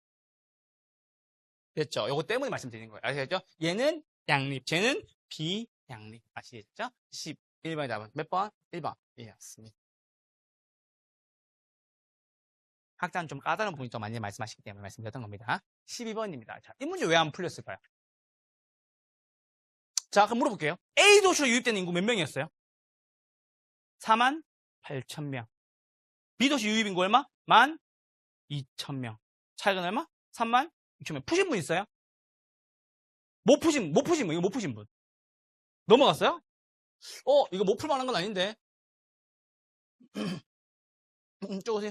됐죠? 요거 때문에 말씀드리는 거예요. 아시겠죠? 얘는 양립, 쟤는 비양립. 아시겠죠? 11번의 답은 몇 번? 1번. 이었습니다. 학자는 좀 까다로운 부분이 좀 많이 말씀하시기 때문에 말씀드렸던 겁니다. 12번입니다. 자, 이 문제 왜 안 풀렸을까요? 자, 그럼 물어볼게요. A 도시로 유입된 인구 몇 명이었어요? 48,000명. B 도시 유입 인구 얼마? 12,000명. 차이가 얼마? 36,000명. 푸신 분 있어요? 이거 못 푸신 분. 넘어갔어요? 이거 못 풀만한 건 아닌데. 이쪽 오세요.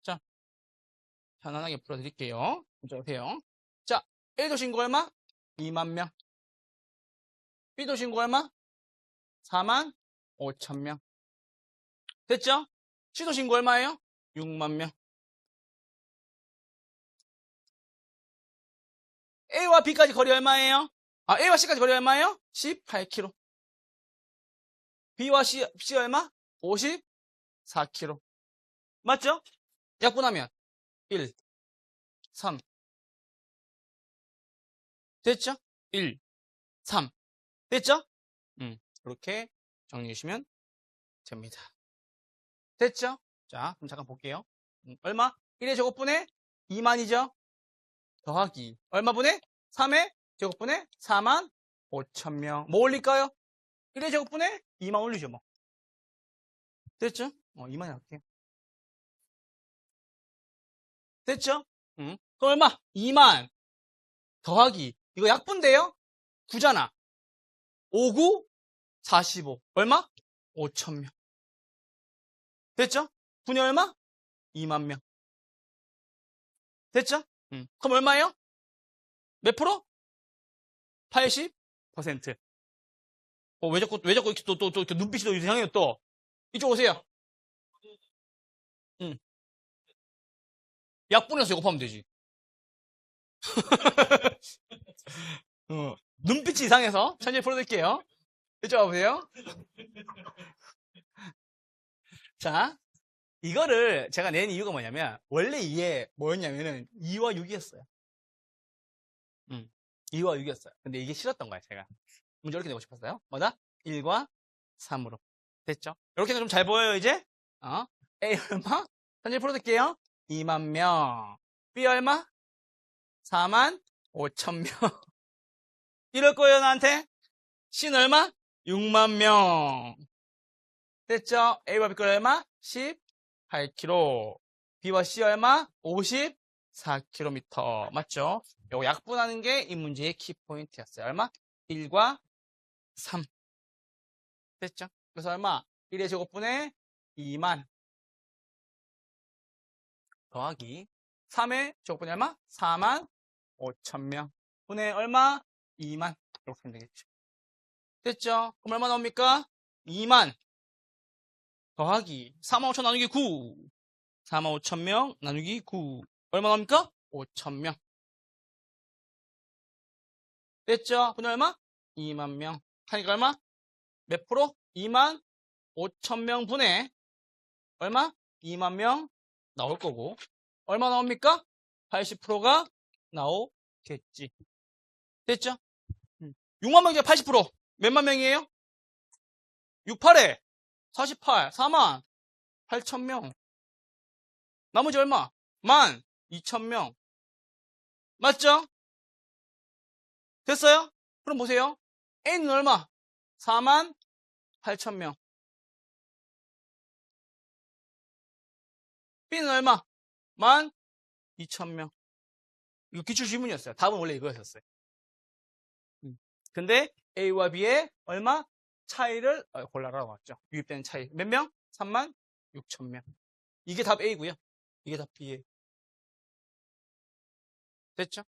자, 편안하게 풀어드릴게요. 이쪽 오세요. 자, A 도시 인구 얼마? 2만 명. B 도시 인구 얼마? 45,000명. 됐죠? C 도시 인구 얼마예요? 6만 명. A와 B까지 거리 얼마예요? A와 C까지 거리 얼마예요? 18km. B와 C 얼마? 54km. 맞죠? 약분하면 1, 3. 됐죠? 1, 3. 됐죠? 이렇게 정리해 주시면 됩니다. 됐죠? 자, 그럼 잠깐 볼게요. 얼마? 1의 제곱분에 2만이죠? 더하기 얼마 분의? 3의 제곱분에 45,000명. 뭐 올릴까요? 1의 제곱분에 2만 올리죠, 뭐. 됐죠? 2만이 할게요. 됐죠? 그럼 얼마? 2만 더하기 이거 약분돼요? 9잖아. 5, 9, 45. 얼마? 5,000명. 됐죠? 9이 얼마? 2만 명. 됐죠? 그럼 얼마예요? 몇 프로? 80%. 왜 자꾸 이렇게 또 눈빛이 또 이상해요, 또. 이쪽 오세요. 약분해서 요곱하면 되지. 눈빛이 이상해서 천천히 풀어드릴게요. 이쪽 와보세요. 자, 이거를 제가 낸 이유가 뭐냐면, 원래 이게 뭐였냐면은 2와 6이었어요. 2와 6이었어요. 근데 이게 싫었던 거야, 제가. 문제 이렇게 내고 싶었어요. 뭐다? 1과 3으로. 됐죠? 이렇게 좀 잘 보여요, 이제? A 얼마? 천천히 풀어드릴게요. 2만 명. B 얼마? 45,000명. 이럴 거예요, 나한테? C는 얼마? 6만 명. 됐죠? A와 B 얼마? 18km. B와 C 얼마? 54km. 맞죠? 요거 약분하는 게 이 문제의 키포인트였어요. 얼마? 1과 3. 됐죠? 그래서 얼마? 1의 제곱분의 2만 더하기 3의 제곱분의 얼마? 4만 5천 명 분의 얼마? 2만. 이렇게 하면 되겠죠. 됐죠? 그럼 얼마 나옵니까? 2만 더하기 4만 5천 나누기 9. 4만 5천 명 나누기 9. 얼마 나옵니까? 5천 명. 됐죠? 분의 얼마? 2만 명. 하니까 얼마? 몇 프로? 2만 5천 명 분의 얼마? 2만 명 나올 거고. 얼마 나옵니까? 80%가 나오겠지. 됐죠? 6만 명이죠. 80%. 몇만 명이에요? 6, 8에 48, 4만 8천 명. 나머지 얼마? 12,000명. 맞죠? 됐어요? 그럼 보세요. A는 얼마? 4만 8천 명. B는 얼마? 12,000명. 이거 기출 질문이었어요. 답은 원래 이거였었어요. 근데 A와 B의 얼마? 차이를 골라라고 왔죠. 유입되는 차이. 몇 명? 3만 6천 명. 이게 답 A고요. 이게 답 B예요. 됐죠?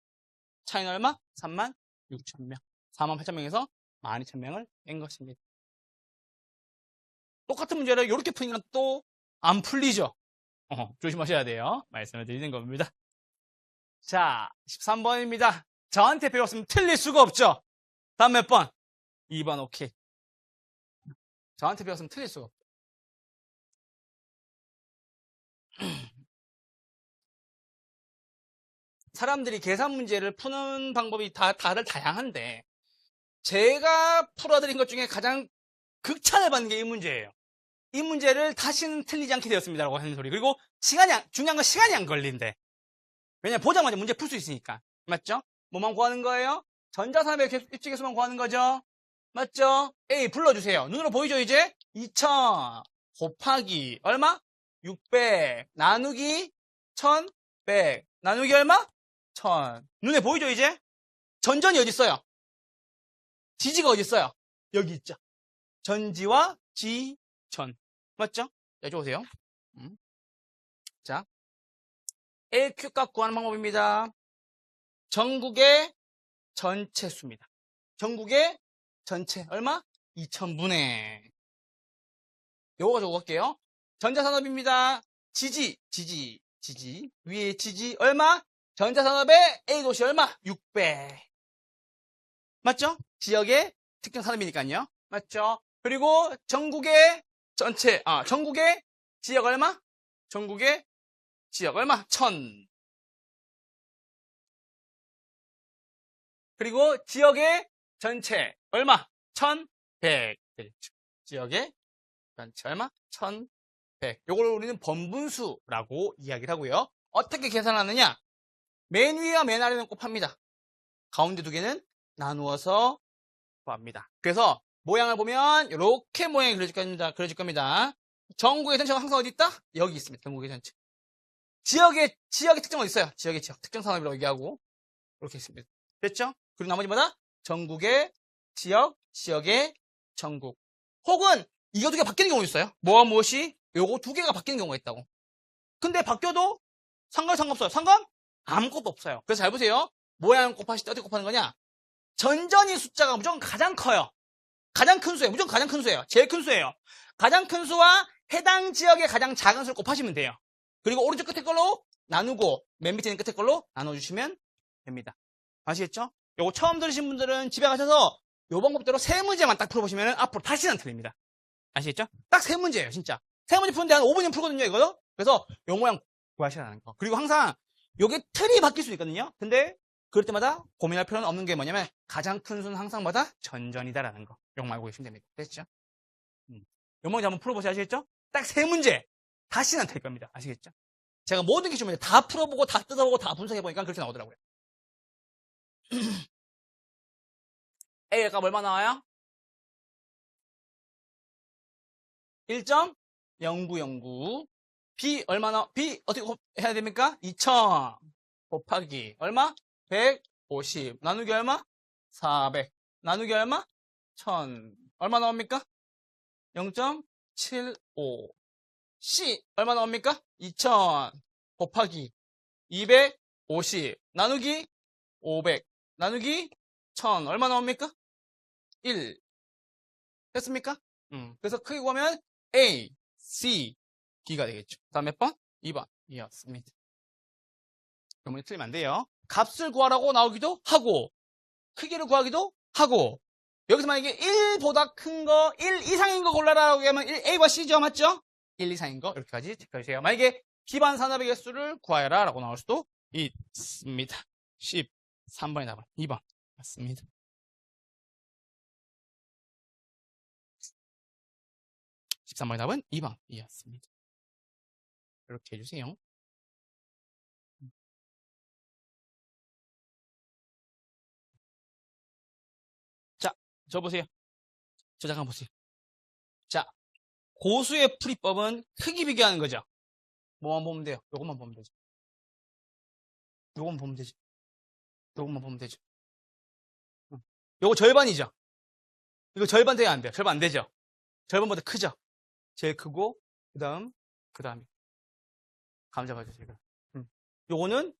차이는 얼마? 3만 6천 명. 4만 8천 명에서 12,000명을 뺀 것입니다. 똑같은 문제를 이렇게 푸니까 또 안 풀리죠? 조심하셔야 돼요. 말씀을 드리는 겁니다. 자, 13번입니다. 저한테 배웠으면 틀릴 수가 없죠? 다음 몇 번? 2번 오케이. 저한테 배웠으면 틀릴 수가 없죠. 사람들이 계산 문제를 푸는 방법이 다들 다양한데 제가 풀어드린 것 중에 가장 극찬을 받는 게 이 문제예요. 이 문제를 다시는 틀리지 않게 되었습니다라고 하는 소리. 그리고 중요한 건 시간이 안 걸린대. 왜냐면 보자마자 문제 풀 수 있으니까. 맞죠? 뭐만 구하는 거예요? 전자산업의 입지계수만 구하는 거죠? 맞죠? A 불러주세요. 눈으로 보이죠 이제? 2000 곱하기 얼마? 600 나누기 1100 나누기 얼마? 1000. 눈에 보이죠 이제? 전전이 어디 있어요? 지지가 어디 있어요? 여기 있죠. 전지와 지전. 맞죠? 자, 이쪽 오세요. 자, LQ값 구하는 방법입니다. 전국의 전체 수입니다. 전국의 전체 얼마? 2000분의 요거 가지고 갈게요. 전자산업입니다. 지지 위에 지지 얼마? 전자산업의 A도시 얼마? 600. 맞죠? 지역의 특정 산업이니까요. 맞죠? 그리고 전국의 전체, 전국의 지역 얼마? 전국의 지역 얼마? 1000. 그리고 지역의 전체 얼마? 1100. 지역의 전체 얼마? 1100. 요걸 우리는 번분수라고 이야기를 하고요. 어떻게 계산하느냐? 맨 위와 맨 아래는 곱합니다. 가운데 두 개는 나누어서 곱합니다. 그래서 모양을 보면 이렇게 모양이 그려질 겁니다. 전국의 전체가 항상 어디 있다? 여기 있습니다. 전국의 전체. 지역의 특정 어디 있어요? 지역의 지역. 특정 산업이라고 얘기하고 이렇게 있습니다. 됐죠? 그리고 나머지마다 전국의 지역, 지역의 전국. 혹은 이거 두 개 바뀌는 경우도 있어요. 뭐와 무엇이? 요거 두 개가 바뀌는 경우가 있다고. 근데 바뀌어도 상관없어요. 상관? 아무것도 없어요. 그래서 잘 보세요. 모양 곱하실 때 어떻게 곱하는 거냐? 전전이 숫자가 무조건 가장 커요. 가장 큰 수예요. 무조건 가장 큰 수예요. 제일 큰 수예요. 가장 큰 수와 해당 지역의 가장 작은 수를 곱하시면 돼요. 그리고 오른쪽 끝에 걸로 나누고 맨 밑에 있는 끝에 걸로 나눠주시면 됩니다. 아시겠죠? 요거 처음 들으신 분들은 집에 가셔서 요 방법대로 세 문제만 딱 풀어보시면 앞으로 다시는 안 틀립니다. 아시겠죠? 딱 세 문제예요, 진짜. 세 문제 푸는데 한 5분이면 풀거든요, 이거요? 그래서 요 모양 구하시라는 거. 그리고 항상 요게 틀이 바뀔 수 있거든요. 근데 그럴 때마다 고민할 필요는 없는 게 뭐냐면 가장 큰 수는 항상마다 전전이다라는 거. 요거 알고 계시면 됩니다. 됐죠? 요 문제 한번 풀어보세요. 아시겠죠? 딱 세 문제. 다시는 안 틀릴 겁니다. 아시겠죠? 제가 모든 기출 문제 다 풀어보고 다 뜯어보고 다 분석해보니까 그렇게 나오더라고요. A의 값 얼마 나와요? 1.0909. B 얼마 나와? B 어떻게 해야 됩니까? 2000 곱하기 얼마? 150 나누기 얼마? 400 나누기 얼마? 1000 얼마 나옵니까? 0.75 C 얼마 나옵니까? 2000 곱하기 250 나누기 500 나누기 1000 얼마 나옵니까? 1 됐습니까? 그래서 크게 구하면 A, C, D가 되겠죠. 다음 몇 번? 2번 이었습니다. 그러면 틀리면 안 돼요. 값을 구하라고 나오기도 하고 크기를 구하기도 하고 여기서 만약에 1보다 큰 거, 1 이상인 거 골라라라고 하면 A와 C죠, 맞죠? 1 이상인 거 이렇게까지 체크해주세요. 만약에 기반 산업의 개수를 구하여라 라고 나올 수도 있습니다. 13번의 답은 2번 맞습니다. 13번의 답은 2번 이었습니다. 이렇게 해주세요. 자, 저 보세요. 저 잠깐 보세요. 자, 고수의 풀이법은 크기 비교하는 거죠. 뭐만 보면 돼요? 요것만 보면 되죠. 요것만 보면 되죠. 요것만 보면 되죠. 요거 절반이죠. 이거 절반 돼야 안 돼요. 절반 안 되죠. 절반보다 크죠. 제일 크고 그 다음에 감 잡아주세요. 요거는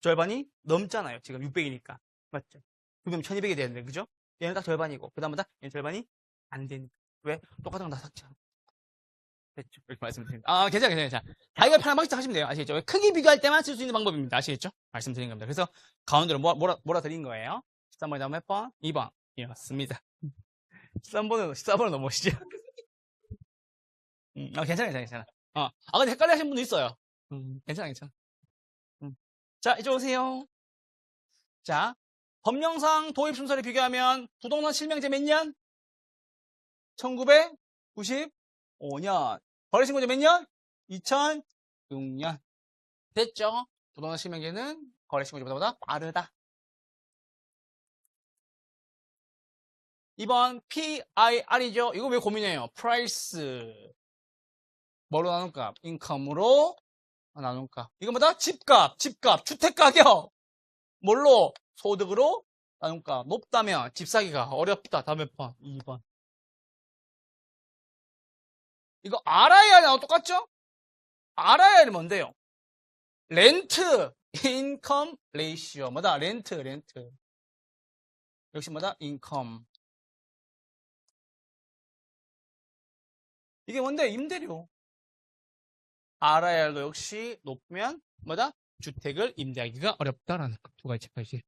절반이 넘잖아요. 지금 600이니까 맞죠? 그러면 1200이 되는데 그죠? 얘는 딱 절반이고 그 다음보다 얘는 절반이 안 되니까 왜? 똑같은 거 다 삭제하고 됐죠? 이렇게 말씀드립니다. 아 괜찮아. 자기가 편한 방식 하시면 돼요. 아시겠죠? 크기 비교할 때만 쓸 수 있는 방법입니다. 아시겠죠? 말씀드린 겁니다. 그래서 가운데로 몰아드린 거예요. 13번에 다음 몇 번? 2번 이었습니다. 14번은 넘어오시죠? 괜찮아. 근데 헷갈려 하시는 분도 있어요. 괜찮아. 자, 이쪽 오세요. 자, 법령상 도입 순서를 비교하면 부동산 실명제 몇 년? 1995년. 거래신고제 몇 년? 2006년. 됐죠? 부동산 실명제는 거래신고제보다 빠르다. 2번 PIR이죠. 이거 왜 고민해요? 프라이스. 뭐로 나눌까? 인컴으로 나눌까? 이거 뭐다? 집값, 주택가격. 뭘로? 소득으로 나눌까? 높다면 집 사기가 어렵다. 다음 몇 번? 2번. 이거 RIR이랑 똑같죠? RIR이 뭔데요? 렌트, 인컴 레이시오. 뭐다? 렌트. 역시 뭐다? 인컴. 이게 뭔데? 임대료. RIR도 역시 높으면 뭐다? 주택을 임대하기가 어렵다라는 두 가지 체크하시.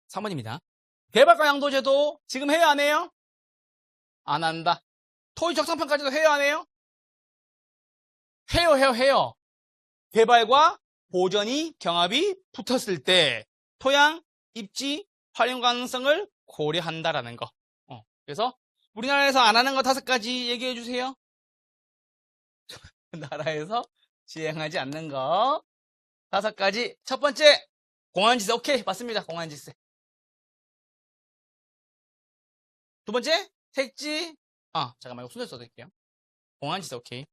(3번입니다) 개발가 양도제도 지금 해요 안 해요? 안 한다. 토지 적성평가제도 해요 안 해요? 해요. 개발과 보전이 경합이 붙었을 때 토양, 입지, 활용 가능성을 고려한다라는 거. 그래서 우리나라에서 안 하는 거 5가지 얘기해 주세요. 나라에서 시행하지 않는 거 5가지. 첫 번째, 공안지세. 오케이, 맞습니다. 공안지세. 두 번째, 택지. 잠깐만, 이거 순서 써드릴게요. 공안지세, 오케이.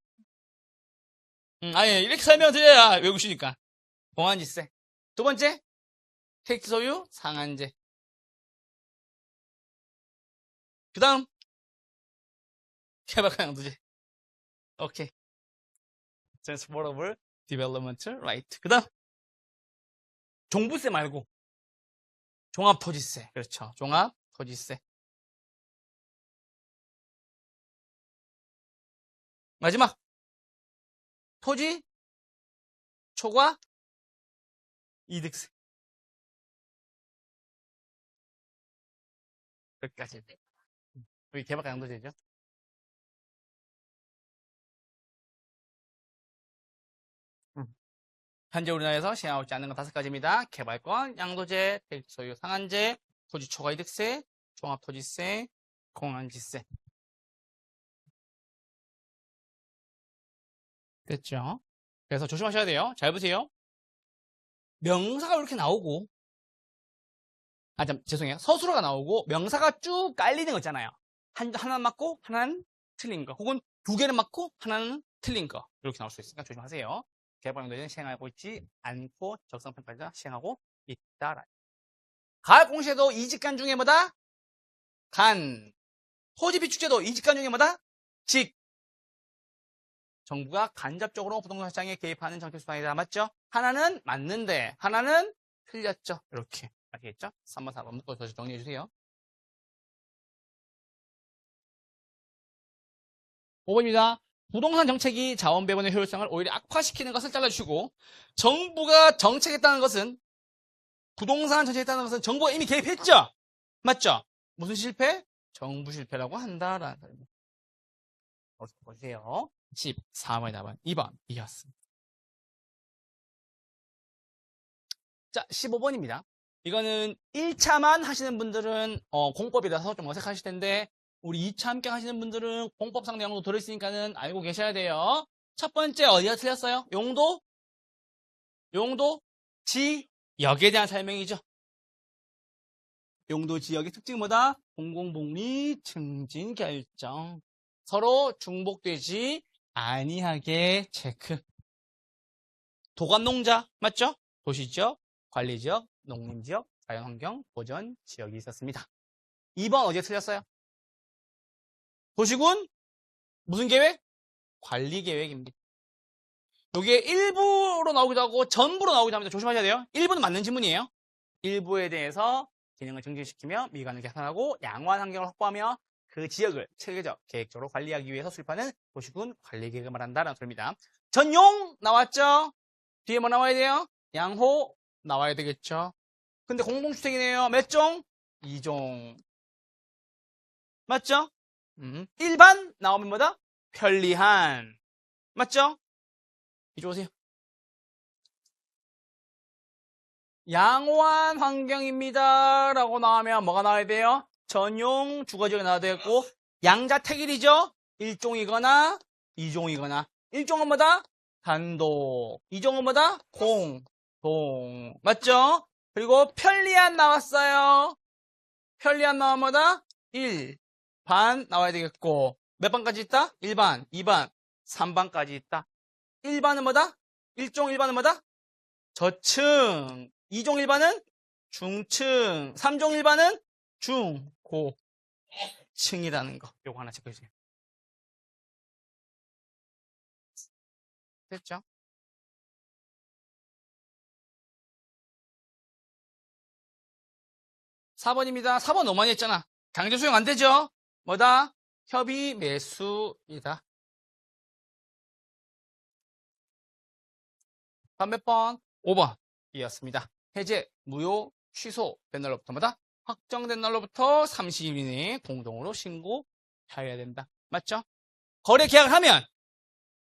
아니, 이렇게 설명드려야 외우시니까. 공안지세. 두 번째, 택지 소유 상한제. 그 다음, 개발가 양도제. 오케이. Transportable Development Right. 그 다음, 종부세 말고, 종합토지세. 그렇죠. 종합토지세. 마지막, 토지, 초과, 이득세. 여기까지. 여기 개발가 양도제죠. 현재 우리나라에서 시행하고 있지 않는 건 5가지입니다. 개발권, 양도제, 택지 소유 상한제, 토지 초과 이득세, 종합토지세, 공안지세. 됐죠? 그래서 조심하셔야 돼요. 잘 보세요. 명사가 이렇게 나오고, 죄송해요. 서술어가 나오고, 명사가 쭉 깔리는 거 있잖아요. 하나 맞고, 하나는 틀린 거. 혹은 2개는 맞고, 하나는 틀린 거 이렇게 나올 수 있으니까 조심하세요. 개발용도는 시행하고 있지 않고 적성평가자 시행하고 있다. 가을 공시에도 이직간 중에 뭐다? 간. 토지비 축제도 이직간 중에 뭐다? 직. 정부가 간접적으로 부동산 시장에 개입하는 정책 수단이다. 맞죠? 하나는 맞는데 하나는 틀렸죠. 이렇게 아시겠죠? 3번, 4번 묶어서 정리해 주세요. 5번입니다. 부동산 정책이 자원 배분의 효율성을 오히려 악화시키는 것을 잘라주시고 정부가 정책했다는 것은 부동산 정책했다는 것은 정부가 이미 개입했죠? 맞죠? 무슨 실패? 정부 실패라고 한다라는 거예요. 보세요. 14번에 답은 2번 이었습니다. 자, 15번입니다. 이거는 1차만 하시는 분들은 공법이라서 좀 어색하실 텐데 우리 2차 함께 하시는 분들은 공법상 내용도 들어있으니까는 알고 계셔야 돼요. 첫 번째 어디가 틀렸어요? 용도, 지역에 대한 설명이죠. 용도 지역의 특징이 뭐다? 공공복리 증진 결정. 서로 중복되지 아니하게 체크. 도감농자 맞죠? 도시지역, 관리지역, 농림지역, 자연환경, 보전 지역이 있었습니다. 2번 어디에 틀렸어요? 도시군 무슨 계획? 관리계획입니다. 이게 일부로 나오기도 하고 전부로 나오기도 합니다. 조심하셔야 돼요. 1부는 맞는 지문이에요. 일부에 대해서 기능을 증진시키며 미관을 개선하고 양호한 환경을 확보하며 그 지역을 체계적, 계획적으로 관리하기 위해서 수립하는 도시군 관리계획을 말한다라는 소리입니다. 전용 나왔죠? 뒤에 뭐 나와야 돼요? 양호 나와야 되겠죠? 근데 공동주택이네요. 몇 종? 2종. 맞죠? 일반 나오면 뭐다? 편리한. 맞죠? 이쪽 오세요. 양호한 환경입니다. 라고 나오면 뭐가 나와야 돼요? 전용 주거지역이 나와야 되고 양자택일이죠? 1종이거나 2종이거나 1종은 뭐다? 단독 2종은 뭐다? 공동 맞죠? 그리고 편리한 나왔어요. 편리한 나오면 뭐다? 1, 반 나와야 되겠고 몇 반까지 있다? 1반, 2반, 3반까지 있다. 1반은 뭐다? 1종 1반은 뭐다? 저층 2종 1반은 중층 3종 1반은 중고층이라는 거 요거 하나 체크해주세요. 됐죠? (4번입니다) 4번 너무 많이 했잖아. 강제 수용 안 되죠? 뭐다? 협의 매수이다. 다음 몇 번? 5번 이었습니다. 해제, 무효, 취소 된 날로부터 뭐다? 확정된 날로부터 30일 이내에 공동으로 신고해야 된다. 맞죠? 거래 계약을 하면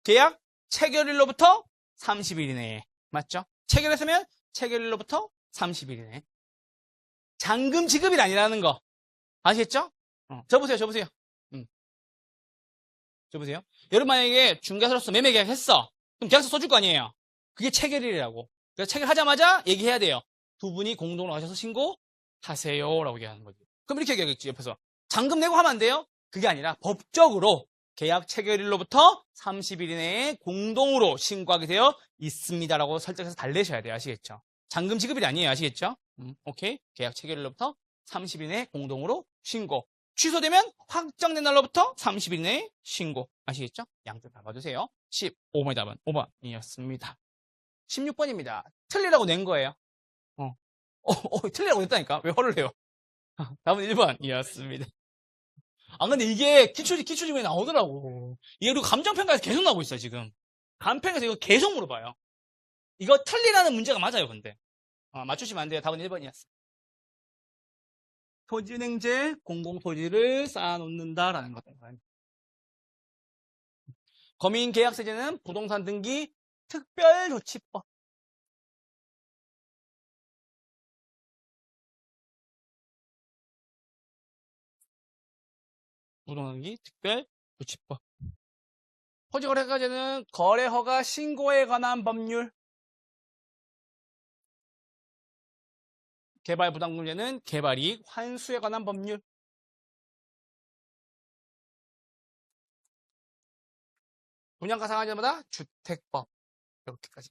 계약 체결일로부터 30일 이내에 맞죠? 체결했으면 체결일로부터 30일 이내에 잔금 지급이 아니라는 거 아시겠죠? 저보세요. 저보세요. 여러분 만약에 중개사로서 매매 계약 했어. 그럼 계약서 써줄 거 아니에요. 그게 체결일이라고. 그래서 체결하자마자 얘기해야 돼요. 두 분이 공동으로 가셔서 신고하세요. 라고 얘기하는 거죠. 그럼 이렇게 얘기하겠지. 옆에서. 잔금 내고 하면 안 돼요? 그게 아니라 법적으로 계약 체결일로부터 30일 이내에 공동으로 신고하게 되어 있습니다라고 설정해서 달래셔야 돼요. 아시겠죠? 잔금 지급일이 아니에요. 아시겠죠? 오케이. 계약 체결일로부터 30일 이내에 공동으로 신고. 취소되면 확정된 날로부터 30일 내에 신고. 아시겠죠? 양쪽 다 봐주세요. 15번의 답은 5번이었습니다. 16번입니다. 틀리라고 낸 거예요. 틀리라고 냈다니까. 왜 화를 내요? 답은 1번이었습니다. 아, 근데 이게 기출지문에 나오더라고. 이게 그리고 감정평가에서 계속 나오고 있어요, 지금. 감평에서 이거 계속 물어봐요. 이거 틀리라는 문제가 맞아요, 근데. 맞추시면 안 돼요. 답은 1번이었어요. 토지은행제, 공공토지를 쌓아놓는다라는 거다. 거민계약세제는 부동산 등기 특별조치법. 부동산 등기 특별조치법. 토지거래가제는 거래허가 신고에 관한 법률. 개발부담금제는 개발이익 환수에 관한 법률. 분양가 상한제마다 주택법. 이렇게까지.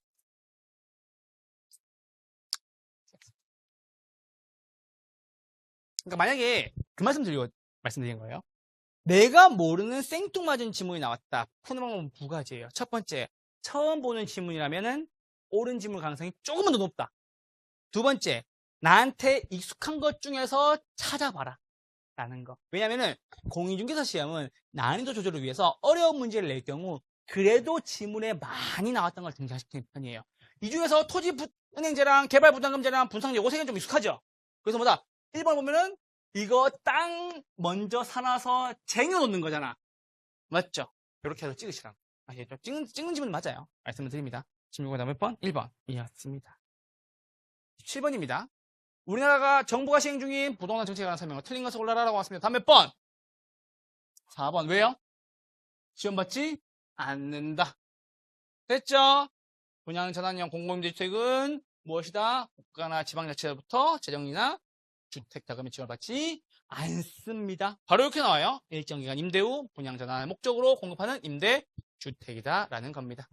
그러니까 만약에 그 말씀드린 거예요. 내가 모르는 생뚱맞은 지문이 나왔다. 푸는 방법은 두 가지예요. 첫 번째, 처음 보는 지문이라면은 옳은 지문 가능성이 조금은 더 높다. 두 번째, 나한테 익숙한 것 중에서 찾아봐라. 라는 거. 왜냐면은 공인중개사 시험은 난이도 조절을 위해서 어려운 문제를 낼 경우 그래도 지문에 많이 나왔던 걸 등장시키는 편이에요. 이 중에서 토지은행제랑 개발부담금제랑 분상제 요거 세 개는 좀 익숙하죠? 그래서 뭐다? 1번 보면은 이거 땅 먼저 사놔서 쟁여놓는 거잖아. 맞죠? 이렇게 해서 찍으시라고. 아시겠죠? 찍는 지문 맞아요. 말씀을 드립니다. 16번 몇 번? 1번. 이었습니다. 7번입니다. 우리나라가 정부가 시행 중인 부동산 정책에 관한 설명을 틀린 것을 골라라라고 왔습니다. 다음 몇 번? 4번. 왜요? 시험 받지 않는다. 됐죠? 분양전환형 공공임대주택은 무엇이다? 국가나 지방자치로부터 재정이나 주택자금의 지원을 받지 않습니다. 바로 이렇게 나와요. 일정기간 임대 후 분양전환을 목적으로 공급하는 임대주택이다 라는 겁니다.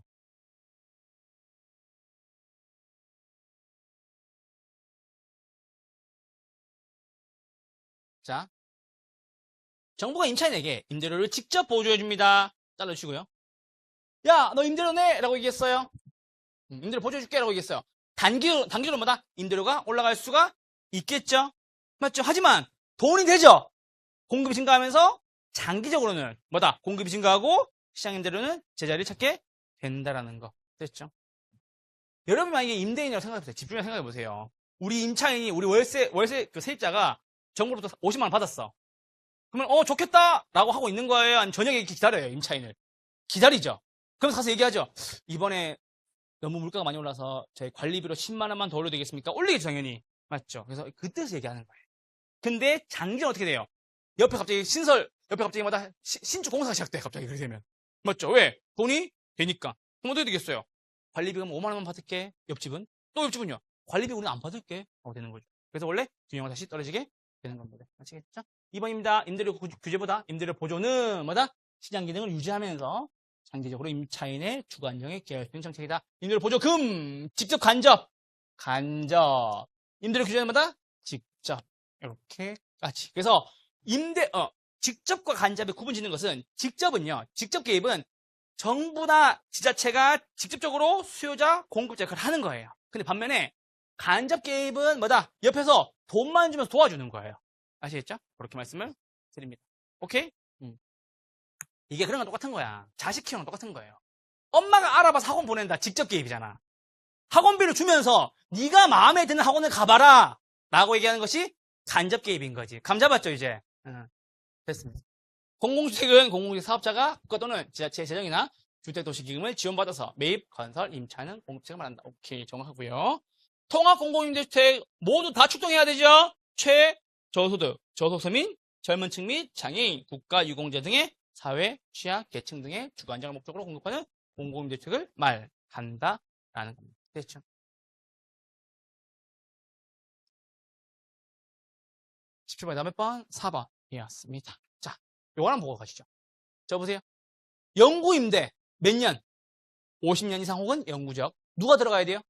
자, 정부가 임차인에게 임대료를 직접 보조해줍니다. 잘라주시고요. 야, 너 임대료 내! 라고 얘기했어요. 임대료 보조해줄게 라고 얘기했어요. 단기로마다 임대료가 올라갈 수가 있겠죠? 맞죠? 하지만 돈이 되죠? 공급이 증가하면서 장기적으로는 뭐다? 공급이 증가하고 시장 임대료는 제자리를 찾게 된다라는 거. 됐죠? 여러분 만약에 임대인이라고 생각해보세요. 집주인이라고 생각해보세요. 우리 임차인이, 우리 월세 그 세입자가 정부로부터 50만 원 받았어. 그러면 좋겠다! 라고 하고 있는 거예요? 아니면 저녁에 이렇게 기다려요, 임차인을. 기다리죠? 그럼 가서 얘기하죠. 이번에 너무 물가가 많이 올라서 저희 관리비로 10만 원만 더 올려도 되겠습니까? 올리겠죠, 당연히. 맞죠? 그래서 그때서 얘기하는 거예요. 근데 장기는 어떻게 돼요? 옆에 갑자기 마다 신축 공사가 시작돼, 갑자기 그렇게 되면. 맞죠? 왜? 돈이 되니까. 그럼 어떻게 되겠어요? 관리비금 5만 원만 받을게. 옆집은? 또 옆집은요? 관리비 우리는 안 받을게. 하고 되는 거죠. 그래서 원래 균형은 다시 떨어지게 되는 겁니다. 아시겠죠? 2번입니다. 임대료 규제보다 임대료 보조는 뭐다? 시장 기능을 유지하면서 장기적으로 임차인의 주거 안정에 기여할 수 있는 정책이다. 임대료 보조금 직접 간접 임대료 규제는 뭐다? 직접 이렇게까지. 그래서 직접과 간접의 구분 짓는 것은 직접 개입은 정부나 지자체가 직접적으로 수요자, 공급자 역할을 하는 거예요. 근데 반면에 간접 개입은 뭐다? 옆에서 돈만 주면서 도와주는 거예요. 아시겠죠? 그렇게 말씀을 드립니다. 오케이? 이게 그런 건 똑같은 거야. 자식 키우는 건 똑같은 거예요. 엄마가 알아봐서 학원 보낸다. 직접 개입이잖아. 학원비를 주면서 네가 마음에 드는 학원을 가봐라 라고 얘기하는 것이 간접 개입인 거지. 감 잡았죠 이제? 됐습니다. 공공주택은 공공주택 사업자가 국가 또는 지자체 재정이나 주택도시기금을 지원받아서 매입, 건설, 임차하는 공급주택을 말한다. 오케이, 정확하고요. 통합공공임대주택 모두 다 출동해야 되죠? 최저소득, 저소득민, 젊은층 및 장애인, 국가유공자 등의 사회, 취약, 계층 등의 주거 안정을 목적으로 공급하는 공공임대주택을 말한다라는 겁니다. 됐죠? (17번) 다음 몇 번? 4번이었습니다. 자, 요거 한번 보고 가시죠. 자, 보세요. 영구임대 몇 년? 50년 이상 혹은 영구적. 누가 들어가야 돼요?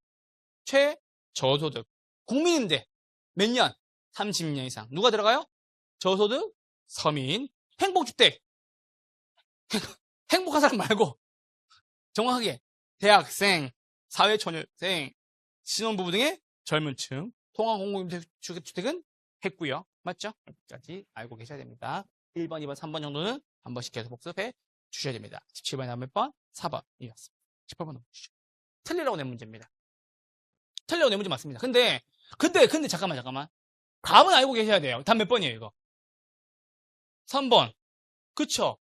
최저소득. 국민임대 몇 년? 30년 이상. 누가 들어가요? 저소득, 서민. 행복주택. 행복한 사람 말고 정확하게 대학생, 사회초년생, 신혼부부 등의 젊은층. 통합공공임대주택은 했고요. 맞죠? 여기까지 알고 계셔야 됩니다. 1번, 2번, 3번 정도는 한 번씩 계속 복습해 주셔야 됩니다. 17번에 다음 몇 번? 4번이었습니다. 18번 넘어주시죠. 틀리라고 낸 문제입니다. 틀리라고 낸 문제 맞습니다. 근데 잠깐만. 답은 알고 계셔야 돼요. 답 몇 번이에요, 이거? 3번. 그쵸?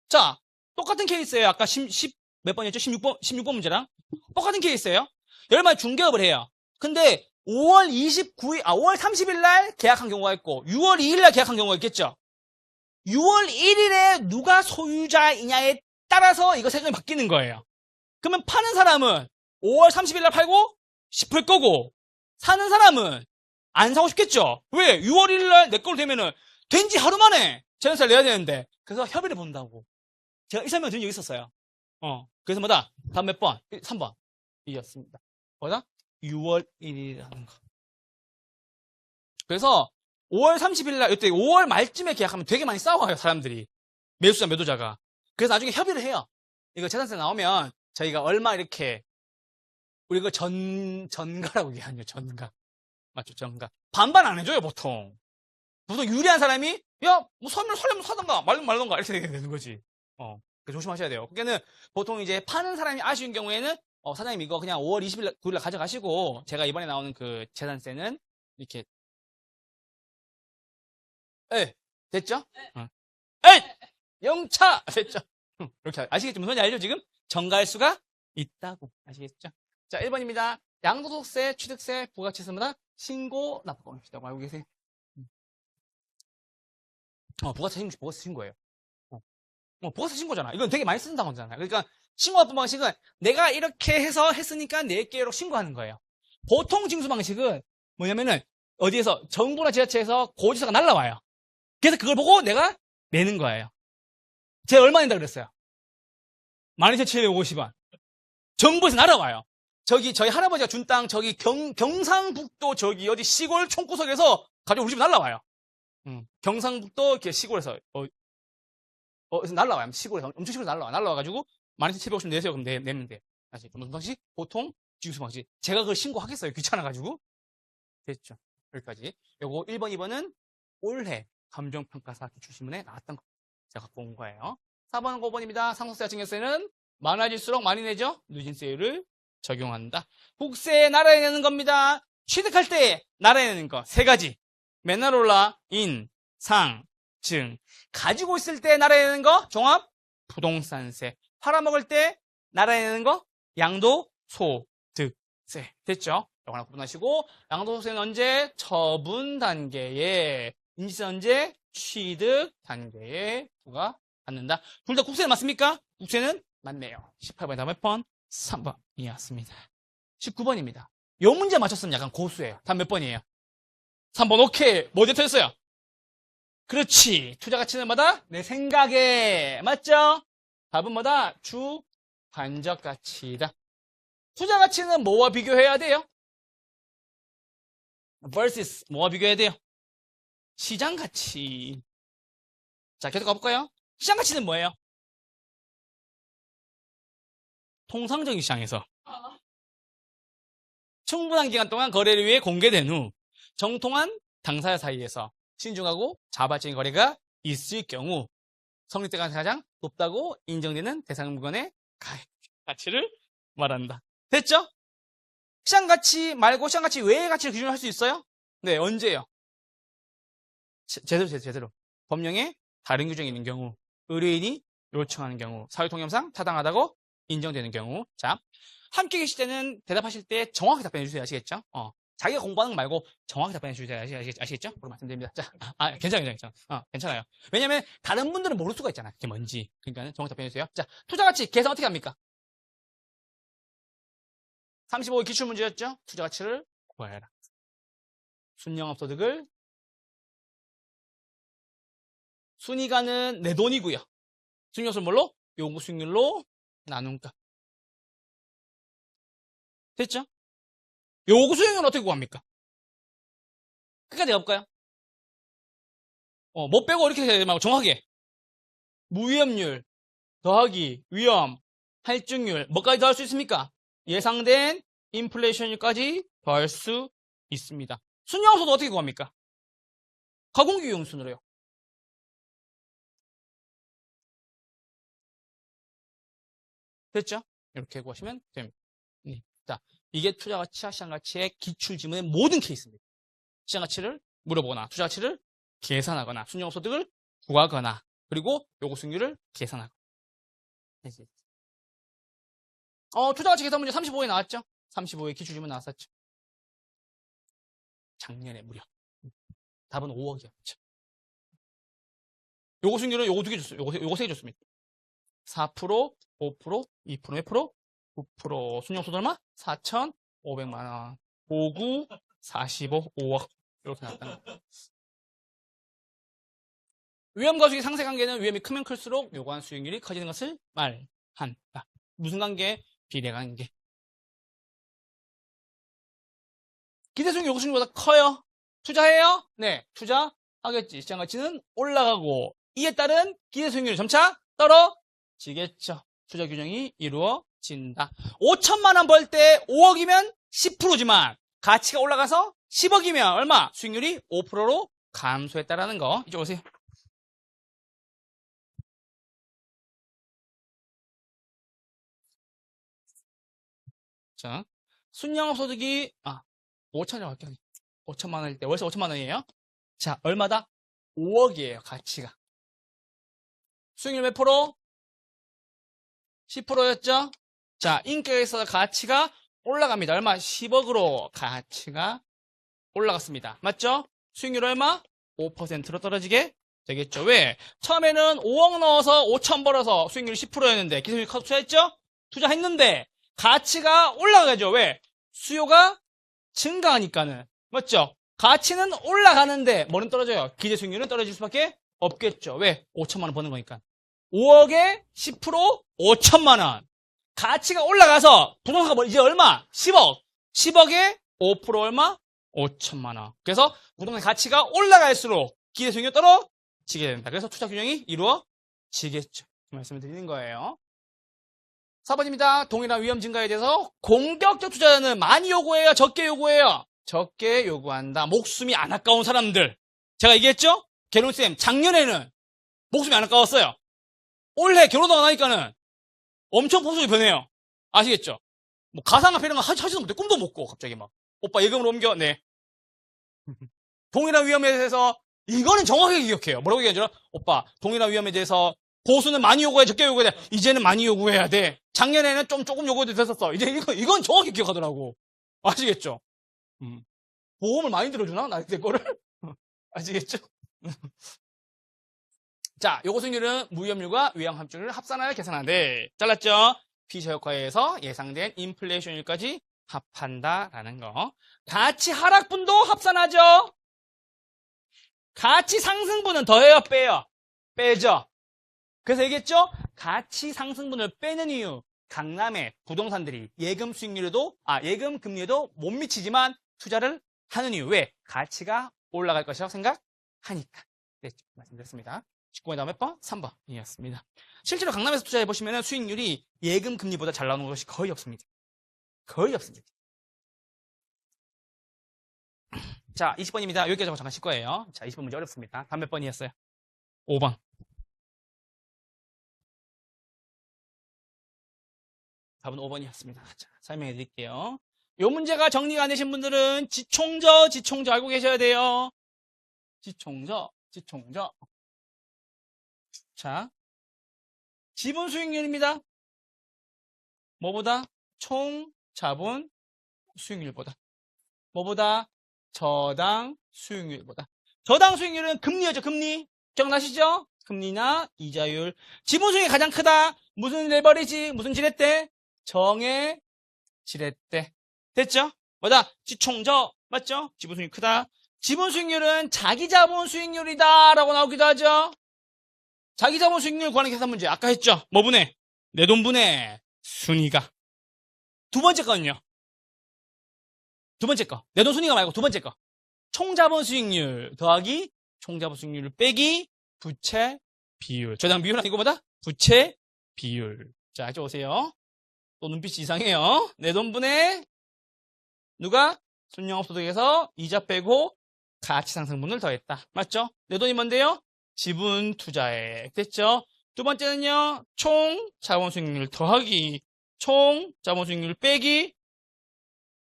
자, 똑같은 케이스예요. 아까 몇 번이었죠? 16번 문제랑. 똑같은 케이스예요. 여러분 중개업을 해요. 근데 5월 30일 날 계약한 경우가 있고 6월 2일 날 계약한 경우가 있겠죠. 6월 1일에 누가 소유자이냐에 따라서 이거 세금이 바뀌는 거예요. 그러면 파는 사람은 5월 30일 날 팔고 싶을 거고 사는 사람은 안 사고 싶겠죠. 왜? 6월 1일 날 내 걸로 되면은 된지 하루 만에 재산세를 내야 되는데 그래서 협의를 본다고. 제가 이 설명 드린 적이 있었어요. 그래서 뭐다? 다음 몇 번? 3번. 이었습니다. 뭐다? 6월 1일이라는 거. 그래서 5월 30일 날, 이때 5월 말쯤에 계약하면 되게 많이 싸워요, 사람들이. 매수자, 매도자가. 그래서 나중에 협의를 해요. 이거 재산세 나오면 저희가 얼마 이렇게, 우리 이거 전가라고 얘기하죠, 전가. 맞죠, 전가. 반반 안 해줘요, 보통. 보통 유리한 사람이, 야, 뭐 살려면 사던가, 말던가, 이렇게 되는 거지. 그래서 조심하셔야 돼요. 그러니까는 보통 이제 파는 사람이 아쉬운 경우에는, 사장님 이거 그냥 5월 9일 날 가져가시고, 제가 이번에 나오는 그 재산세는 이렇게, 됐죠? 영차! 됐죠? 이렇게 아시겠죠? 무슨 말인지 알죠, 지금? 전가할 수가 있다고. 아시겠죠? 자, 1번입니다. 양도소득세, 취득세, 부가치세마다 신고 납부금이시다고 알고 계세요? 부가세 신고예요. 부가세 신고잖아. 이건 되게 많이 쓴다고 하잖아요. 그러니까 신고 납부 방식은 내가 이렇게 해서 했으니까 낼게로 신고하는 거예요. 보통 징수 방식은 뭐냐면은 어디에서 정부나 지자체에서 고지서가 날라와요. 그래서 그걸 보고 내가 내는 거예요. 제가 얼마 낸다 그랬어요? 12,750원. 정부에서 날아와요. 저희 할아버지가 준 땅, 경상북도 어디 시골 총구석에서 가지고 우리 집에 날아와요. 경상북도 이렇게 시골에서, 날아와요. 시골에서. 엄청 시골에서 날아와가지고, 12,750원 내세요. 그럼 내면 돼. 아시죠? 무슨 방식? 보통, 지구수 방식. 제가 그걸 신고하겠어요. 귀찮아가지고. 됐죠. 여기까지. 요거 1번, 2번은 올해 감정평가사 기출신문에 나왔던 거. 제가 갖고 온 거예요. 4번, 5번입니다. 상속세와 증여세는 많아질수록 많이 내죠? 누진세율을 적용한다. 국세 나라에 내는 겁니다. 취득할 때 나라에 내는 거 3가지. 맨날 올라, 인, 상, 증. 가지고 있을 때 나라에 내는 거 종합 부동산세. 팔아먹을 때 나라에 내는 거 양도소득세. 됐죠? 이거 하나 구분하시고 양도소득세는 언제? 처분 단계에. 인지세 언제? 취득 단계에 부과받는다. 둘 다 국세는 맞습니까? 국세는 맞네요. 18번에 다음 몇 번? 3번이었습니다. 19번입니다. 요 문제 맞췄으면 약간 고수예요. 다음 몇 번이에요? 3번 오케이. 뭐 어디 틀렸어요? 그렇지. 투자 가치는 뭐다? 내 생각에. 맞죠? 답은 뭐다? 주 관적 가치다. 투자 가치는 뭐와 비교해야 돼요? versus 뭐와 비교해야 돼요? 시장 가치. 자, 계속 가볼까요? 시장 가치는 뭐예요? 통상적인 시장에서 충분한 기간 동안 거래를 위해 공개된 후 정통한 당사자 사이에서 신중하고 자발적인 거래가 있을 경우 성립대가 가장 높다고 인정되는 대상 물건의 가치를 말한다. 됐죠? 시장 가치 말고 시장 가치 외의 가치를 기준할 수 있어요? 네, 언제요? 제대로. 법령에 다른 규정이 있는 경우, 의뢰인이 요청하는 경우, 사회통념상 타당하다고 인정되는 경우. 자, 함께 계실 때는 대답하실 때 정확히 답변해 주세요. 아시겠죠? 자기가 공부하는 거 말고 정확히 답변해 주세요. 아시겠죠? 그럼 말씀드립니다. 자, 괜찮아요. 괜찮아요. 왜냐면 다른 분들은 모를 수가 있잖아요. 그게 뭔지. 그러니까 정확히 답변해 주세요. 자, 투자 가치 계산 어떻게 합니까? 35의 기출 문제였죠? 투자 가치를 구해라. 순영업 소득을 순이가는 내 돈이고요. 순이익을 뭘로? 요구 수익률로 나눈 값. 됐죠? 요구 수익률은 어떻게 구합니까? 끝까지 가볼까요? 뭐 빼고 이렇게 해야 되고 정확하게. 무위험률 더하기 위험 할증률 뭐까지 더할 수 있습니까? 예상된 인플레이션율까지 더할 수 있습니다. 순영업소득 어떻게 구합니까? 가공기용순으로요. 됐죠? 이렇게 구하시면 됩니다. 자, 이게 투자가치와 시장가치의 기출지문의 모든 케이스입니다. 시장가치를 물어보거나 투자가치를 계산하거나 순영업소득을 구하거나 그리고 요구수익률을 계산하거나. 투자가치 계산 문제 35에 나왔죠? 35에 기출지문 나왔었죠? 작년에 무려. 답은 5억이었죠. 요구수익률은 요거 2개 줬어요. 요거 3개 줬습니다. 4%, 5%, 2%, 몇 프로? 9%. 순영소득 얼마? 4,500만 원. 59, 45, 5억. 이렇게 나왔다는 거예요. 위험과 수익의 상세관계는 위험이 크면 클수록 요구한 수익률이 커지는 것을 말한다. 무슨 관계? 비례관계. 기대수익률 요구수익률보다 커요? 투자해요? 네, 투자하겠지. 시장 가치는 올라가고 이에 따른 기대수익률이 점차 떨어지겠죠. 투자 규정이 이루어진다. 5천만 원 벌 때 5억이면 10%지만 가치가 올라가서 10억이면 얼마? 수익률이 5%로 감소했다라는 거. 이쪽 오세요. 자, 순영업소득이 5천이라고 할게요. 5천만 원일 때 월세 5천만 원이에요. 자, 얼마다? 5억이에요. 가치가. 수익률 몇 프로? 10%였죠? 자, 인격에서 가치가 올라갑니다. 얼마? 10억으로 가치가 올라갔습니다. 맞죠? 수익률 얼마? 5%로 떨어지게 되겠죠. 왜? 처음에는 5억 넣어서 5천 벌어서 수익률 10%였는데 기술이 커서 투자했죠? 투자했는데 가치가 올라가죠. 왜? 수요가 증가하니까는. 맞죠? 가치는 올라가는데 뭐는 떨어져요? 기대 수익률은 떨어질 수밖에 없겠죠. 왜? 5천만 원 버는 거니까. 5억에 10% 5천만 원. 가치가 올라가서 부동산가 이제 얼마? 10억. 10억에 5% 얼마? 5천만 원. 그래서 부동산 가치가 올라갈수록 기대 수익률이 떨어지게 됩니다. 그래서 투자 균형이 이루어지겠죠. 그 말씀을 드리는 거예요. 4번입니다. 동일한 위험 증가에 대해서 공격적 투자자는 많이 요구해요? 적게 요구해요? 적게 요구한다. 목숨이 안 아까운 사람들. 제가 얘기했죠? 개론쌤 작년에는 목숨이 안 아까웠어요. 올해 결혼도 안 하니까는 엄청 포석이 변해요. 아시겠죠? 뭐 가상화폐 이런 거 하지도 못해. 꿈도 못 꿔. 갑자기 막. 오빠 예금으로 옮겨. 네. 동일한 위험에 대해서 이거는 정확하게 기억해요. 뭐라고 얘기하죠? 오빠 동일한 위험에 대해서 보수는 많이 요구해, 적게 요구해야 돼. 이제는 많이 요구해야 돼. 작년에는 조금 요구해도 됐었어. 이제 이건 정확히 기억하더라고. 아시겠죠? 보험을 많이 들어주나? 나한테 거를? 아시겠죠? 자, 요거 수익률은 무위험률과 위험함수를 합산하여 계산하되 잘랐죠? 비저효과에서 예상된 인플레이션율까지 합한다라는 거. 가치 하락분도 합산하죠? 가치 상승분은 더해요, 빼요? 빼죠? 그래서 얘기했죠? 가치 상승분을 빼는 이유. 강남의 부동산들이 예금 수익률에도, 예금 금리에도 못 미치지만 투자를 하는 이유. 왜? 가치가 올라갈 것이라고 생각하니까. 네, 말씀드렸습니다. 19번에 다음 몇 번? 3번이었습니다. 실제로 강남에서 투자해보시면 수익률이 예금 금리보다 잘 나오는 것이 거의 없습니다. 거의 없습니다. 자, 20번입니다. 여기까지 하고 잠깐 쉴 거예요. 자, 20번 문제 어렵습니다. 다음 몇 번이었어요? 5번. 답은 5번이었습니다. 자, 설명해 드릴게요. 이 문제가 정리가 안 되신 분들은 지총저 알고 계셔야 돼요. 지총저. 자, 지분 수익률입니다. 뭐보다? 총 자본 수익률보다. 뭐보다? 저당 수익률보다. 저당 수익률은 금리였죠, 금리. 기억나시죠? 금리나 이자율. 지분 수익이 가장 크다. 무슨 레버리지? 무슨 지렛대? 정의 지렛대. 됐죠? 뭐다? 지총저. 맞죠? 지분 수익이 크다. 지분 수익률은 자기 자본 수익률이다. 라고 나오기도 하죠. 자기 자본 수익률 구하는 계산 문제. 아까 했죠? 뭐 분해? 내 돈 분해. 순위가. 두 번째 거는요. 두 번째 거. 내 돈 순위가 말고 두 번째 거. 총자본 수익률 더하기 총자본 수익률 빼기 부채 비율. 저당 비율 아니고 뭐다? 부채 비율. 자, 이쪽 오세요. 또 눈빛이 이상해요. 내 돈 분해. 누가? 순영업소득에서 이자 빼고 가치상승분을 더했다. 맞죠? 내 돈이 뭔데요? 지분 투자액. 됐죠? 두 번째는요. 총 자본 수익률 더하기 총 자본 수익률 빼기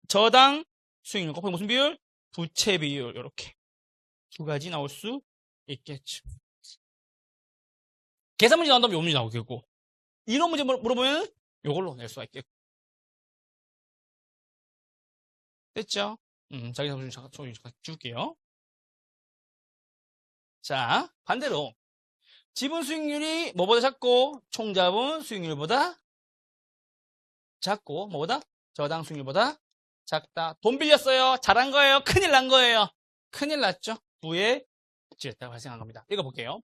저당 수익률 곱하기 무슨 비율? 부채 비율. 이렇게 두 가지 나올 수 있겠죠. 계산 문제 나온다면 요 문제 나오겠고 이론 문제 물어보면 요걸로 낼 수가 있겠고. 됐죠? 자기 자본 잠깐 줄게요. 자, 반대로 지분 수익률이 뭐보다 작고 총자본 수익률보다 작고 뭐보다? 저당 수익률보다 작다. 돈 빌렸어요. 잘한 거예요. 큰일 난 거예요. 큰일 났죠. 부의 지렛대가 발생한 겁니다. 읽어볼게요.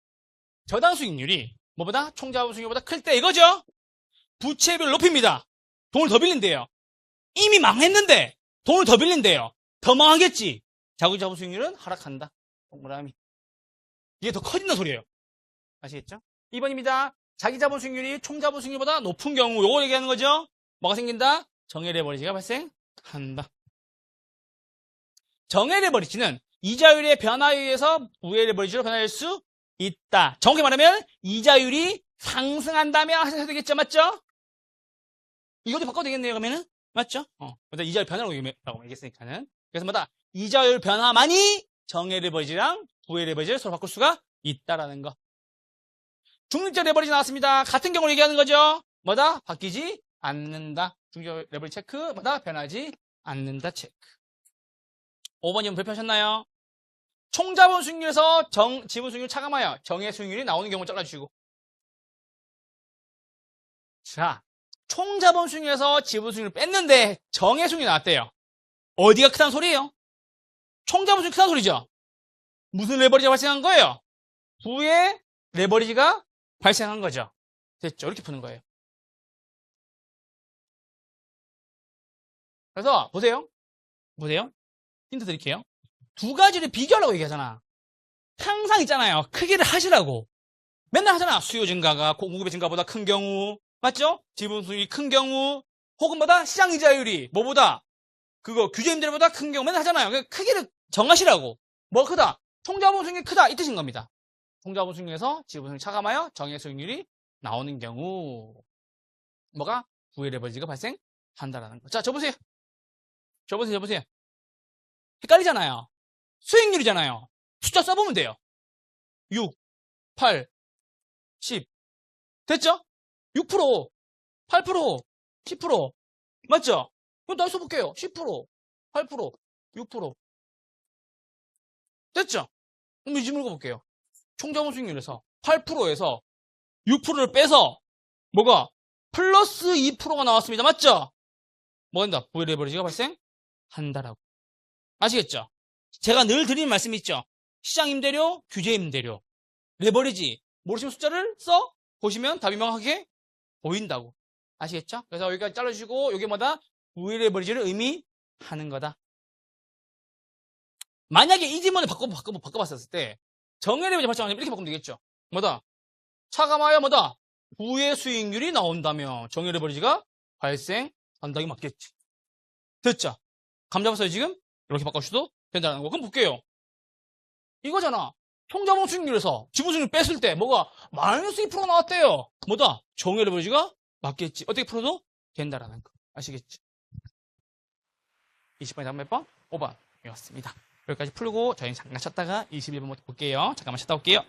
저당 수익률이 뭐보다? 총자본 수익률보다 클 때 이거죠. 부채비를 높입니다. 돈을 더 빌린대요. 이미 망했는데 돈을 더 빌린대요. 더 망하겠지. 자기자본 수익률은 하락한다. 동그라미. 이게 더 커진다는 소리예요. 아시겠죠? 2번입니다. 자기자본 수익률이 총자본 수익률보다 높은 경우 요거 얘기하는 거죠. 뭐가 생긴다? 정해 레버리지가 발생한다. 정해 레버리지는 이자율의 변화에 의해서 부의 레버리지로 변화할 수 있다. 정확히 말하면 이자율이 상승한다면 하셔야 되겠죠. 맞죠? 이것도 바꿔도 되겠네요. 그러면은 맞죠? 일단 이자율 변화라고 얘기했으니까는. 그래서 뭐다? 이자율 변화만이 정해 레버리지랑 부의 레버리지를 서로 바꿀 수가 있다라는 거. 중립적 레버리지 나왔습니다. 같은 경우를 얘기하는 거죠. 뭐다? 바뀌지 않는다. 중립적 레버리지 체크. 뭐다? 변하지 않는다 체크. 5번이면 불편하셨나요? 총자본 수익률에서 지분 수익률 차감하여 정해 수익률이 나오는 경우 잘라주시고. 자, 총자본 수익률에서 지분 수익률을 뺐는데 정해 수익률이 나왔대요. 어디가 크다는 소리예요? 총자본 수익률이 크다는 소리죠. 무슨 레버리지가 발생한 거예요? 부의 레버리지가 발생한 거죠. 됐죠? 이렇게 푸는 거예요. 그래서 보세요. 힌트 드릴게요. 두 가지를 비교하라고 얘기하잖아. 항상 있잖아요. 크기를 하시라고. 맨날 하잖아. 수요 증가가 공급의 증가보다 큰 경우. 맞죠? 지분 수익이 큰 경우. 혹은 뭐다? 시장 이자율이 뭐보다? 그거 규제 임대료보다 큰 경우 맨날 하잖아요. 그러니까 크기를 정하시라고. 뭐가 크다? 총자본 수익률이 크다. 이 뜻인 겁니다. 총자본 수익률에서 지분 수익률이 차감하여 정해 수익률이 나오는 경우. 뭐가? 부의 레버리지가 발생한다라는 거. 자, 저보세요. 헷갈리잖아요. 수익률이잖아요. 숫자 써보면 돼요. 6, 8, 10. 됐죠? 6%, 8%, 10%. 맞죠? 그럼 다시 써볼게요. 10%, 8%, 6%. 됐죠? 그럼 이제 물어볼게요. 총자본 수익률에서 8%에서 6%를 빼서 뭐가? 플러스 2%가 나왔습니다. 맞죠? 뭐가 된다? 부의 레버리지가 발생한다라고. 아시겠죠? 제가 늘 드리는 말씀이 있죠. 시장 임대료, 규제 임대료, 레버리지. 모르시면 숫자를 써 보시면 답이 명확하게 보인다고. 아시겠죠? 그래서 여기까지 잘라주시고 이게 뭐다? 부의 레버리지를 의미하는 거다. 만약에 이 지문을 바꿔봤을 때 정해 레버리지 발생하면 이렇게 바꾸면 되겠죠. 뭐다? 차감하여 뭐다? 부의 수익률이 나온다면 정해 레버리지가 발생한다기 맞겠지. 됐죠? 감 잡았어요 지금? 이렇게 바꿔주셔도 된다는 거. 그럼 볼게요. 이거잖아. 총자본 수익률에서 지분 수익률 뺐을 때 뭐가 마이너스 2% 나왔대요. 뭐다? 정해 레버리지가 맞겠지. 어떻게 풀어도 된다라는 거. 아시겠지? 20번에 다음 몇 번? 5번이었습니다. 여기까지 풀고 저희는 잠깐 쉬었다가 21번부터 볼게요. 잠깐만 쉬었다 올게요.